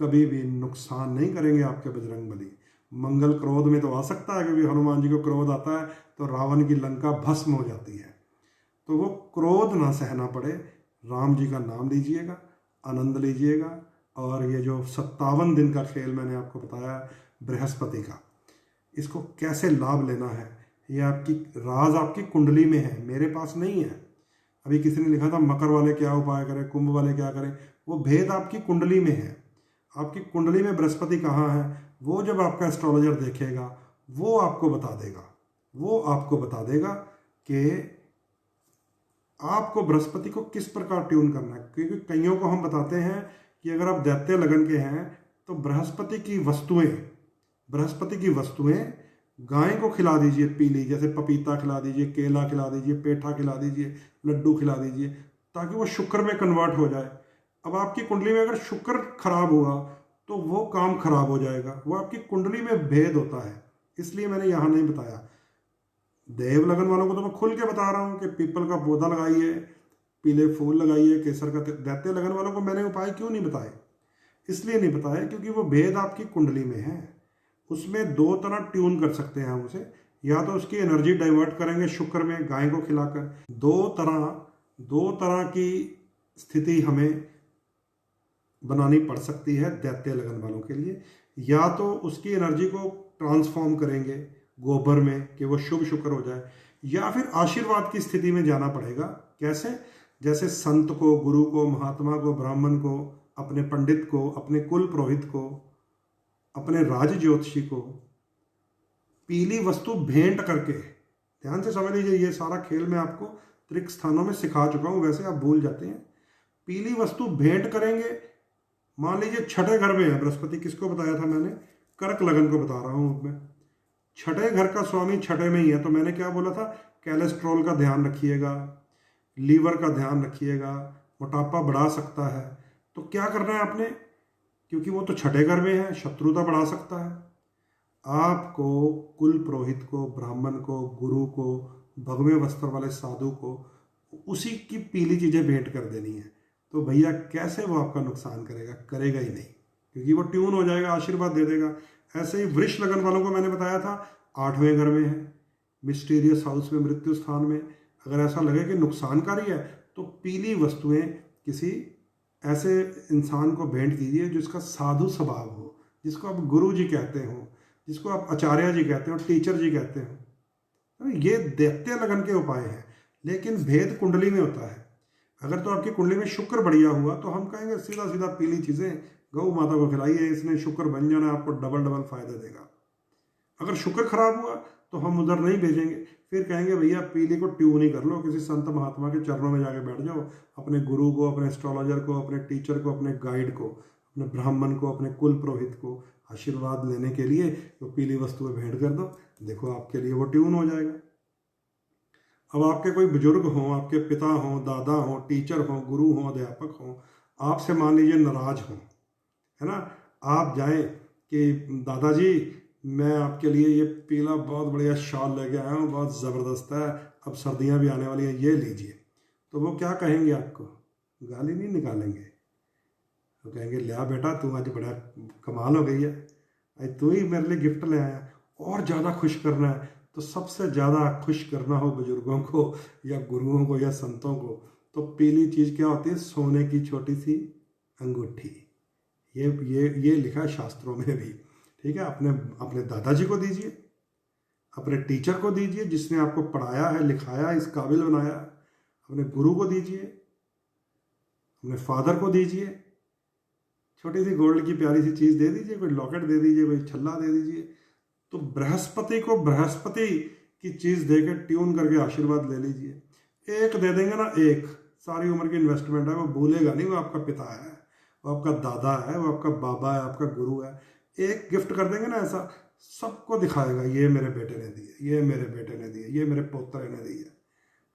S1: कभी भी नुकसान नहीं करेंगे आपके बजरंगबली। मंगल क्रोध में तो आ सकता है, क्योंकि हनुमान जी को क्रोध आता है तो रावण की लंका भस्म हो जाती है। तो वो क्रोध ना सहना पड़े, राम जी का नाम लीजिएगा, आनंद लीजिएगा। और ये जो 57 दिन का खेल मैंने आपको बताया बृहस्पति का, इसको कैसे लाभ लेना है, ये आपकी राज आपकी कुंडली में है, मेरे पास नहीं है। अभी किसी ने लिखा था मकर वाले क्या उपाय करें, कुंभ वाले क्या करें, वो भेद आपकी कुंडली में है। आपकी कुंडली में बृहस्पति कहाँ है, वो जब आपका एस्ट्रोलॉजर देखेगा वो आपको बता देगा, वो आपको बता देगा कि आपको बृहस्पति को किस प्रकार ट्यून करना है। क्योंकि कईयों को हम बताते हैं कि अगर आप दैत्य लगन के हैं तो बृहस्पति की वस्तुएं गाय को खिला दीजिए पीली, जैसे पपीता खिला दीजिए, केला खिला दीजिए, पेठा खिला दीजिए, लड्डू खिला दीजिए, ताकि वो शुक्र में कन्वर्ट हो जाए। अब आपकी कुंडली में अगर शुक्र खराब हुआ तो वो काम खराब हो जाएगा। वो आपकी कुंडली में भेद होता है, इसलिए मैंने यहाँ नहीं बताया। देव लगन वालों को तो मैं खुल के बता रहा हूँ कि पीपल का पौधा लगाइए, पीले फूल लगाइए, केसर का। दैत्य लगन वालों को मैंने उपाय क्यों नहीं बताए? इसलिए नहीं बताया क्योंकि वो भेद आपकी कुंडली में है। उसमें दो तरह ट्यून कर सकते हैं हम उसे, या तो उसकी एनर्जी डाइवर्ट करेंगे शुक्र में गाय को खिलाकर। दो तरह की स्थिति हमें बनानी पड़ सकती है दैत्य लगन वालों के लिए। या तो उसकी एनर्जी को ट्रांसफॉर्म करेंगे गोबर में कि वो शुभ शुक्र हो जाए, या फिर आशीर्वाद की स्थिति में जाना पड़ेगा। कैसे? जैसे संत को, गुरु को, महात्मा को, ब्राह्मण को, अपने पंडित को, अपने कुल पुरोहित को, अपने राज ज्योतिषी को पीली वस्तु भेंट करके, ध्यान से समझ लीजिए, ये सारा खेल मैं आपको त्रिक स्थानों में सिखा चुका हूं, वैसे आप भूल जाते हैं। पीली वस्तु भेंट करेंगे। मान लीजिए छठे घर में है बृहस्पति, किसको बताया था मैंने? कर्क लगन को बता रहा हूं मैं। छठे घर का स्वामी छठे में ही है, तो मैंने क्या बोला था? कोलेस्ट्रॉल का ध्यान रखिएगा, लीवर का ध्यान रखिएगा, मोटापा बढ़ा सकता है। तो क्या करना है आपने? क्योंकि वो तो छठे घर में है, शत्रुता बढ़ा सकता है। आपको कुल पुरोहित को, ब्राह्मण को, गुरु को, भगवे वस्त्र वाले साधु को उसी की पीली चीजें भेंट कर देनी है। तो भैया कैसे वो आपका नुकसान करेगा? करेगा ही नहीं, क्योंकि वो ट्यून हो जाएगा, आशीर्वाद दे देगा। ऐसे ही वृष लगन वालों को मैंने बताया था 8वें घर में है, मिस्टीरियस हाउस में, मृत्यु स्थान में। अगर ऐसा लगे कि नुकसानकारी है तो पीली वस्तुएं किसी ऐसे इंसान को भेंट कीजिए जिसका साधु स्वभाव हो, जिसको आप गुरु जी कहते हो, जिसको आप आचार्य जी कहते हो, टीचर जी कहते हो। ये दैत्य लगन के उपाय हैं, लेकिन भेद कुंडली में होता है। अगर तो आपकी कुंडली में शुक्र बढ़िया हुआ तो हम कहेंगे सीधा सीधा पीली चीजें गौ माता को खिलाइए, इसने शुक्र बन जाना, आपको डबल डबल फायदा देगा। अगर शुक्र खराब हुआ तो हम उधर नहीं भेजेंगे, फिर कहेंगे भैया पीली को ट्यून ही कर लो, किसी संत महात्मा के चरणों में जाके बैठ जाओ, अपने गुरु को, अपने एस्ट्रोलॉजर को, अपने टीचर को, अपने गाइड को, अपने ब्राह्मण को, अपने कुल पुरोहित को आशीर्वाद लेने के लिए तो पीली वस्तुएं भेंट कर दो, देखो आपके लिए वो ट्यून हो जाएगा। अब आपके कोई बुजुर्ग हों, आपके पिता हों, दादा हों, टीचर हों, गुरु हों, अध्यापक हों, आपसे मान लीजिए नाराज हों, है ना, आप जाएं कि दादाजी मैं आपके लिए ये पीला बहुत बढ़िया शॉल लेके आया हूँ, बहुत ज़बरदस्त है, अब सर्दियाँ भी आने वाली हैं, ये लीजिए। तो वो क्या कहेंगे? आपको गाली नहीं निकालेंगे, तो कहेंगे लिया बेटा तू आज बड़ा कमाल हो गई है, आज तू ही मेरे लिए गिफ्ट ले आया। और ज़्यादा खुश करना है तो सबसे ज़्यादा खुश करना हो बुजुर्गों को या गुरुओं को या संतों को, तो पीली चीज़ क्या होती है? सोने की छोटी सी अंगूठी। ये लिखा है शास्त्रों में भी, ठीक है। अपने दादाजी को दीजिए, अपने टीचर को दीजिए जिसने आपको पढ़ाया है, लिखाया, इस काबिल बनाया, अपने गुरु को दीजिए, अपने फादर को दीजिए, छोटी सी गोल्ड की प्यारी सी चीज़ दे दीजिए, कोई लॉकेट दे दीजिए, कोई छल्ला दे दीजिए। तो बृहस्पति को बृहस्पति की चीज़ देकर ट्यून करके आशीर्वाद ले लीजिए। एक दे देंगे ना, एक सारी उम्र की इन्वेस्टमेंट है, वो भूलेगा नहीं, वो आपका पिता है, वो आपका दादा है, वो आपका बाबा है, आपका गुरु है। एक गिफ्ट कर देंगे ना ऐसा, सबको दिखाएगा ये मेरे बेटे ने दिए, ये मेरे बेटे ने दिए, ये मेरे पोते ने दिए।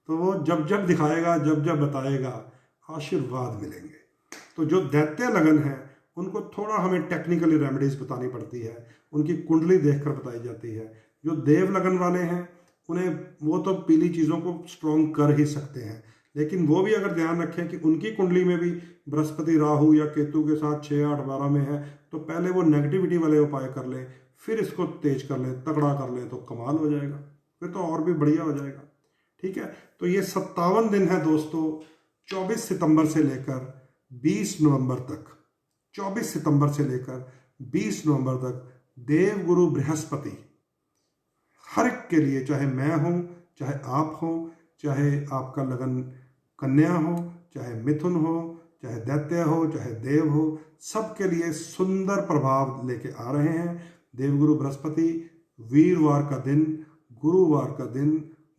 S1: तो वो जब जब दिखाएगा, जब जब बताएगा, आशीर्वाद मिलेंगे। तो जो दैत्य लगन है उनको थोड़ा हमें टेक्निकली रेमेडीज बतानी पड़ती है, उनकी कुंडली देखकर बताई जाती है। जो देव लगन वाले हैं उन्हें वो तो पीली चीज़ों को स्ट्रॉन्ग कर ही सकते हैं, लेकिन वो भी अगर ध्यान रखें कि उनकी कुंडली में भी बृहस्पति राहु या केतु के साथ 6, 8, 12 में है, तो पहले वो नेगेटिविटी वाले उपाय कर लें, फिर इसको तेज कर लें, तगड़ा कर लें, तो कमाल हो जाएगा, फिर तो और भी बढ़िया हो जाएगा। ठीक है, तो ये 57 दिन है दोस्तों, 24 सितंबर से लेकर 20 नवंबर तक, 24 सितंबर से लेकर 20 नवंबर तक देवगुरु बृहस्पति हर एक के लिए, चाहे मैं हूं, चाहे आप हो, चाहे आपका लगन कन्या हो, चाहे मिथुन हो, चाहे दैत्य हो, चाहे देव हो, सबके लिए सुंदर प्रभाव लेके आ रहे हैं। देवगुरु बृहस्पति वीरवार का दिन, गुरुवार का दिन,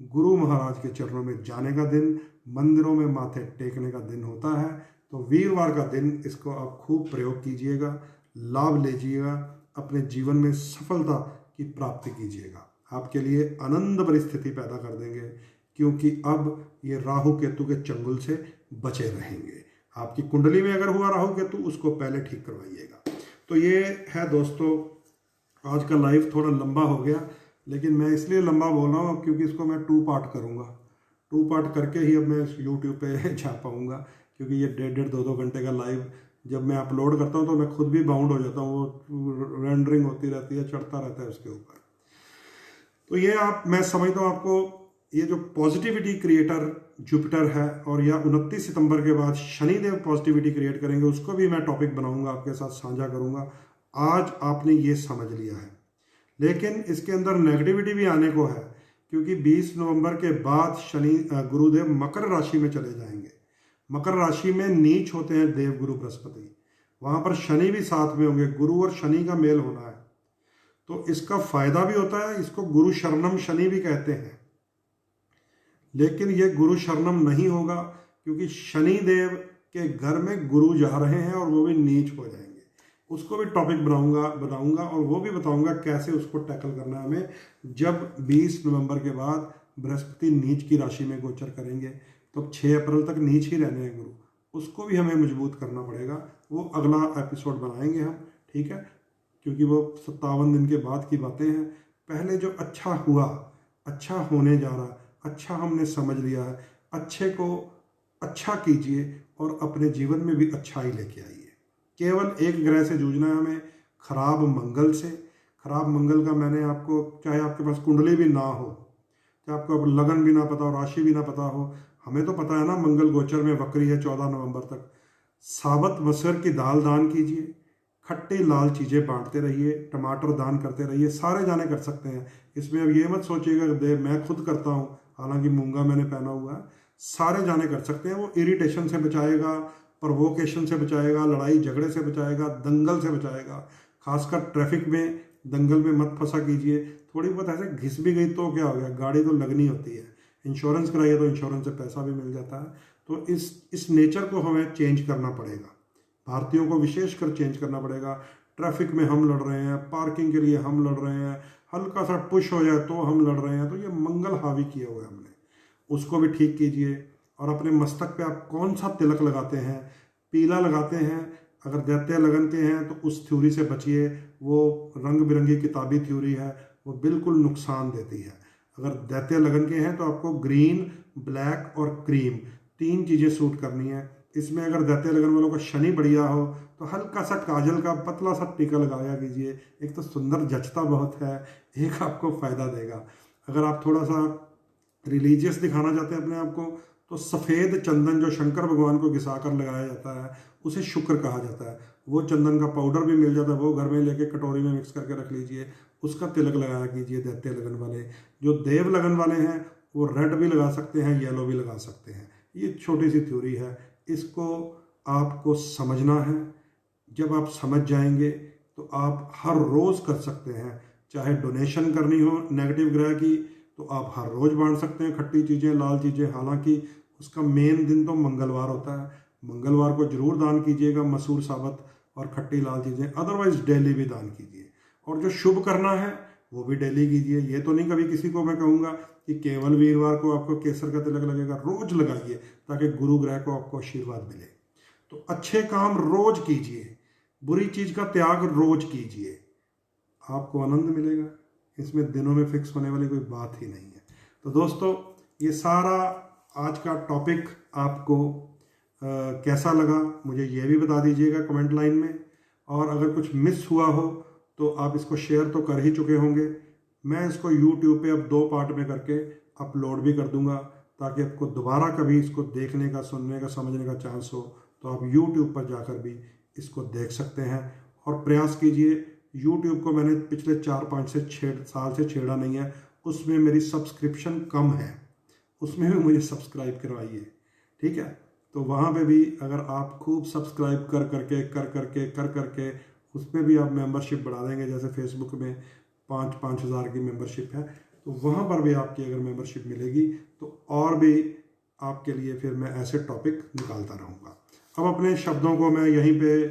S1: गुरु महाराज के चरणों में जाने का दिन, मंदिरों में माथे टेकने का दिन होता है। तो वीरवार का दिन इसको आप खूब प्रयोग कीजिएगा, लाभ लीजिएगा, अपने जीवन में सफलता की प्राप्ति कीजिएगा। आपके लिए आनंद भरी स्थिति पैदा कर देंगे, क्योंकि अब ये राहु केतु के चंगुल से बचे रहेंगे। आपकी कुंडली में अगर हुआ राहु केतु, उसको पहले ठीक करवाइएगा। तो ये है दोस्तों, आज का लाइव थोड़ा लंबा हो गया, लेकिन मैं इसलिए लंबा बोल रहा हूँ क्योंकि इसको मैं 2 पार्ट करूँगा। 2 पार्ट करके ही अब मैं यूट्यूब पे जा पाऊँगा, क्योंकि ये 1.5 2 घंटे का लाइव जब मैं अपलोड करता हूँ तो मैं खुद भी बाउंड हो जाता हूँ, वो रेंडरिंग होती रहती है, चढ़ता रहता है उसके ऊपर। तो ये मैं समझता हूँ आपको ये जो पॉजिटिविटी क्रिएटर जुपिटर है, और या 29 सितंबर के बाद शनिदेव पॉजिटिविटी क्रिएट करेंगे, उसको भी मैं टॉपिक बनाऊंगा, आपके साथ साझा करूंगा। आज आपने ये समझ लिया है, लेकिन इसके अंदर नेगेटिविटी भी आने को है, क्योंकि 20 नवंबर के बाद गुरुदेव मकर राशि में चले जाएंगे। मकर राशि में नीच होते हैं देव गुरु बृहस्पति, वहां पर शनि भी साथ में होंगे, गुरु और शनि का मेल होना है। तो इसका फायदा भी होता है, इसको गुरु शरणम शनि भी कहते हैं। लेकिन ये गुरु शरणम नहीं होगा, क्योंकि शनि देव के घर में गुरु जा रहे हैं और वो भी नीच हो जाएंगे। उसको भी टॉपिक बताऊंगा और वो भी बताऊंगा कैसे उसको टैकल करना है हमें, जब 20 नवंबर के बाद बृहस्पति नीच की राशि में गोचर करेंगे। तो 6 अप्रैल तक नीच ही रहने हैं गुरु, उसको भी हमें मजबूत करना पड़ेगा। वो अगला एपिसोड बनाएंगे हम, ठीक है, क्योंकि वो 57 दिन के बाद की बातें हैं। पहले जो अच्छा हुआ, अच्छा होने जा रहा, अच्छा हमने समझ लिया है, अच्छे को अच्छा कीजिए और अपने जीवन में भी अच्छाई लेके आइए। केवल एक ग्रह से जूझना है हमें, खराब मंगल से। खराब मंगल का मैंने आपको, चाहे आपके पास कुंडली भी ना हो, चाहे आपको लगन भी ना पता हो, राशि भी ना पता हो, हमें तो पता है ना मंगल गोचर में वक्री है 14 नवंबर तक। साबुत मसूर की दाल दान कीजिए, खट्टी लाल चीज़ें बांटते रहिए, टमाटर दान करते रहिए, सारे जाने कर सकते हैं। इसमें अब ये मत सोचिएगा कि मैं खुद करता हूँ, हालांकि मूंगा मैंने पहना हुआ है। सारे जाने कर सकते हैं। वो इरिटेशन से बचाएगा, प्रोवोकेशन से बचाएगा, लड़ाई झगड़े से बचाएगा, दंगल से बचाएगा। खासकर ट्रैफिक में दंगल में मत फंसा कीजिए। थोड़ी बहुत ऐसे घिस भी गई तो क्या हो गया, गाड़ी तो लगनी होती है, इंश्योरेंस कराइए तो इंश्योरेंस से पैसा भी मिल जाता है। तो इस नेचर को हमें चेंज करना पड़ेगा, भारतीयों को विशेषकर चेंज करना पड़ेगा। ट्रैफिक में हम लड़ रहे हैं, पार्किंग के लिए हम लड़ रहे हैं, हल्का सा पुश हो जाए तो हम लड़ रहे हैं। तो ये मंगल हावी किया हुआ है हमने, उसको भी ठीक कीजिए। और अपने मस्तक पे आप कौन सा तिलक लगाते हैं, पीला लगाते हैं, अगर दैत्य लगन के हैं तो उस थ्योरी से बचिए। वो रंग बिरंगी किताबी थ्योरी है, वो बिल्कुल नुकसान देती है। अगर दैत्य लगन के हैं तो आपको ग्रीन, ब्लैक और क्रीम 3 चीज़ें सूट करनी है। इसमें अगर दैत्य लगन वालों का शनि बढ़िया हो तो हल्का सा काजल का पतला सा टीका लगाया कीजिए। एक तो सुंदर जचता बहुत है, एक आपको फायदा देगा। अगर आप थोड़ा सा रिलीजियस दिखाना चाहते हैं अपने आप को, तो सफ़ेद चंदन जो शंकर भगवान को घिसा कर लगाया जाता है, उसे शुक्र कहा जाता है। वो चंदन का पाउडर भी मिल जाता है, वो घर में लेके कटोरी में मिक्स करके रख लीजिए, उसका तिलक लगाया कीजिए। दैत्य लगन वाले, जो देव लगन वाले हैं, वो रेड भी लगा सकते हैं, येलो भी लगा सकते हैं। ये छोटी सी थ्योरी है, इसको आपको समझना है। जब आप समझ जाएंगे तो आप हर रोज़ कर सकते हैं। चाहे डोनेशन करनी हो नेगेटिव ग्रह की, तो आप हर रोज़ बांट सकते हैं खट्टी चीज़ें, लाल चीज़ें। हालांकि उसका मेन दिन तो मंगलवार होता है, मंगलवार को जरूर दान कीजिएगा मसूर साबत और खट्टी लाल चीज़ें। अदरवाइज डेली भी दान कीजिए, और जो शुभ करना है वो भी डेली कीजिए। ये तो नहीं कभी किसी को मैं कहूँगा कि केवल वीरवार को आपको केसर का तिलक लगेगा, रोज लगाइए ताकि गुरु ग्रह को आपको आशीर्वाद मिले। तो अच्छे काम रोज कीजिए, बुरी चीज का त्याग रोज कीजिए, आपको आनंद मिलेगा। इसमें दिनों में फिक्स होने वाली कोई बात ही नहीं है। तो दोस्तों, ये सारा आज का टॉपिक आपको कैसा लगा मुझे ये भी बता दीजिएगा कमेंट लाइन में। और अगर कुछ मिस हुआ हो तो आप इसको शेयर तो कर ही चुके होंगे। मैं इसको YouTube पे अब 2 पार्ट में करके अपलोड भी कर दूंगा, ताकि आपको दोबारा कभी इसको देखने का, सुनने का, समझने का चांस हो तो आप YouTube पर जाकर भी इसको देख सकते हैं। और प्रयास कीजिए, YouTube को मैंने पिछले 4-5 से 6 साल से छेड़ा नहीं है, उसमें मेरी सब्सक्रिप्शन कम है, उसमें भी मुझे सब्सक्राइब करवाइए, ठीक है। तो वहाँ पे भी अगर आप खूब सब्सक्राइब कर करके उसमें भी आप मेंबरशिप बढ़ा देंगे, जैसे फेसबुक में, 5-5 हज़ार की मेंबरशिप है, तो वहाँ पर भी आपकी अगर मेंबरशिप मिलेगी तो और भी आपके लिए फिर मैं ऐसे टॉपिक निकालता रहूँगा। अब अपने शब्दों को मैं यहीं पे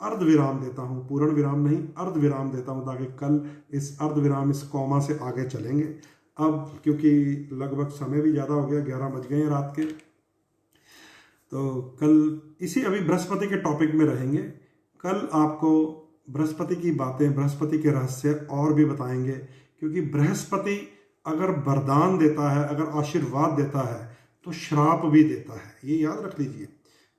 S1: अर्ध विराम देता हूँ, पूर्ण विराम नहीं, अर्ध विराम देता हूँ, ताकि कल इस अर्ध विराम, इस कॉमा से आगे चलेंगे। अब क्योंकि लगभग समय भी ज़्यादा हो गया, 11 बज गए हैं रात के, तो कल इसी अभी बृहस्पति के टॉपिक में रहेंगे। कल आपको बृहस्पति की बातें, बृहस्पति के रहस्य और भी बताएंगे, क्योंकि बृहस्पति अगर वरदान देता है, अगर आशीर्वाद देता है, तो श्राप भी देता है। ये याद रख लीजिए,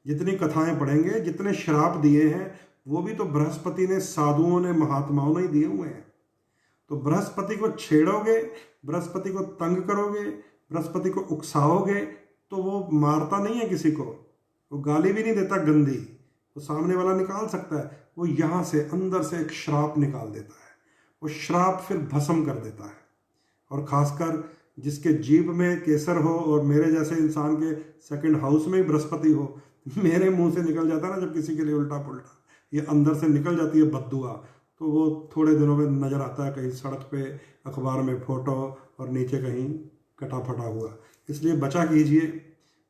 S1: जितनी कथाएं पढ़ेंगे, जितने श्राप दिए हैं वो भी तो बृहस्पति ने, साधुओं ने, महात्माओं ने ही दिए हुए हैं। तो बृहस्पति को छेड़ोगे, बृहस्पति को तंग करोगे, बृहस्पति को उकसाओगे, तो वो मारता नहीं है किसी को, वो गाली भी नहीं देता गंदी, वो सामने वाला निकाल सकता है, वो यहाँ से अंदर से एक श्राप निकाल देता है, वो श्राप फिर भस्म कर देता है। और खासकर जिसके जीभ में केसर हो, और मेरे जैसे इंसान के सेकंड हाउस में ही बृहस्पति हो, मेरे मुंह से निकल जाता है ना जब किसी के लिए उल्टा पुल्टा, ये अंदर से निकल जाती है बद्दुआ, तो वो थोड़े दिनों में नजर आता है कहीं सड़क पे, अखबार में फोटो, और नीचे कहीं कटा फटा हुआ। इसलिए बचा कीजिए,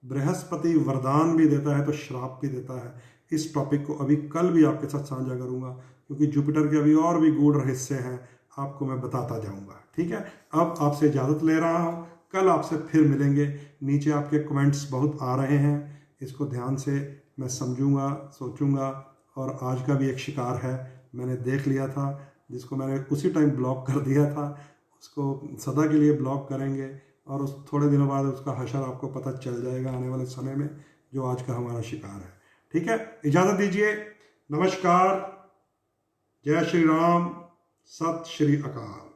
S1: बृहस्पति वरदान भी देता है तो श्राप भी देता है। इस टॉपिक को अभी कल भी आपके साथ साझा करूंगा, क्योंकि जुपिटर के अभी और भी गूढ़ रहस्य हैं, आपको मैं बताता जाऊंगा। ठीक है, अब आपसे इजाज़त ले रहा हूँ, कल आपसे फिर मिलेंगे। नीचे आपके कमेंट्स बहुत आ रहे हैं, इसको ध्यान से मैं समझूंगा, सोचूंगा। और आज का भी एक शिकार है, मैंने देख लिया था, जिसको मैंने उसी टाइम ब्लॉक कर दिया था, उसको सदा के लिए ब्लॉक करेंगे, और उस थोड़े दिनों बाद उसका हशर आपको पता चल जाएगा आने वाले समय में, जो आज का हमारा शिकार है। ठीक है, इजाज़त दीजिए, नमस्कार, जय श्री राम, सत श्री अकाल।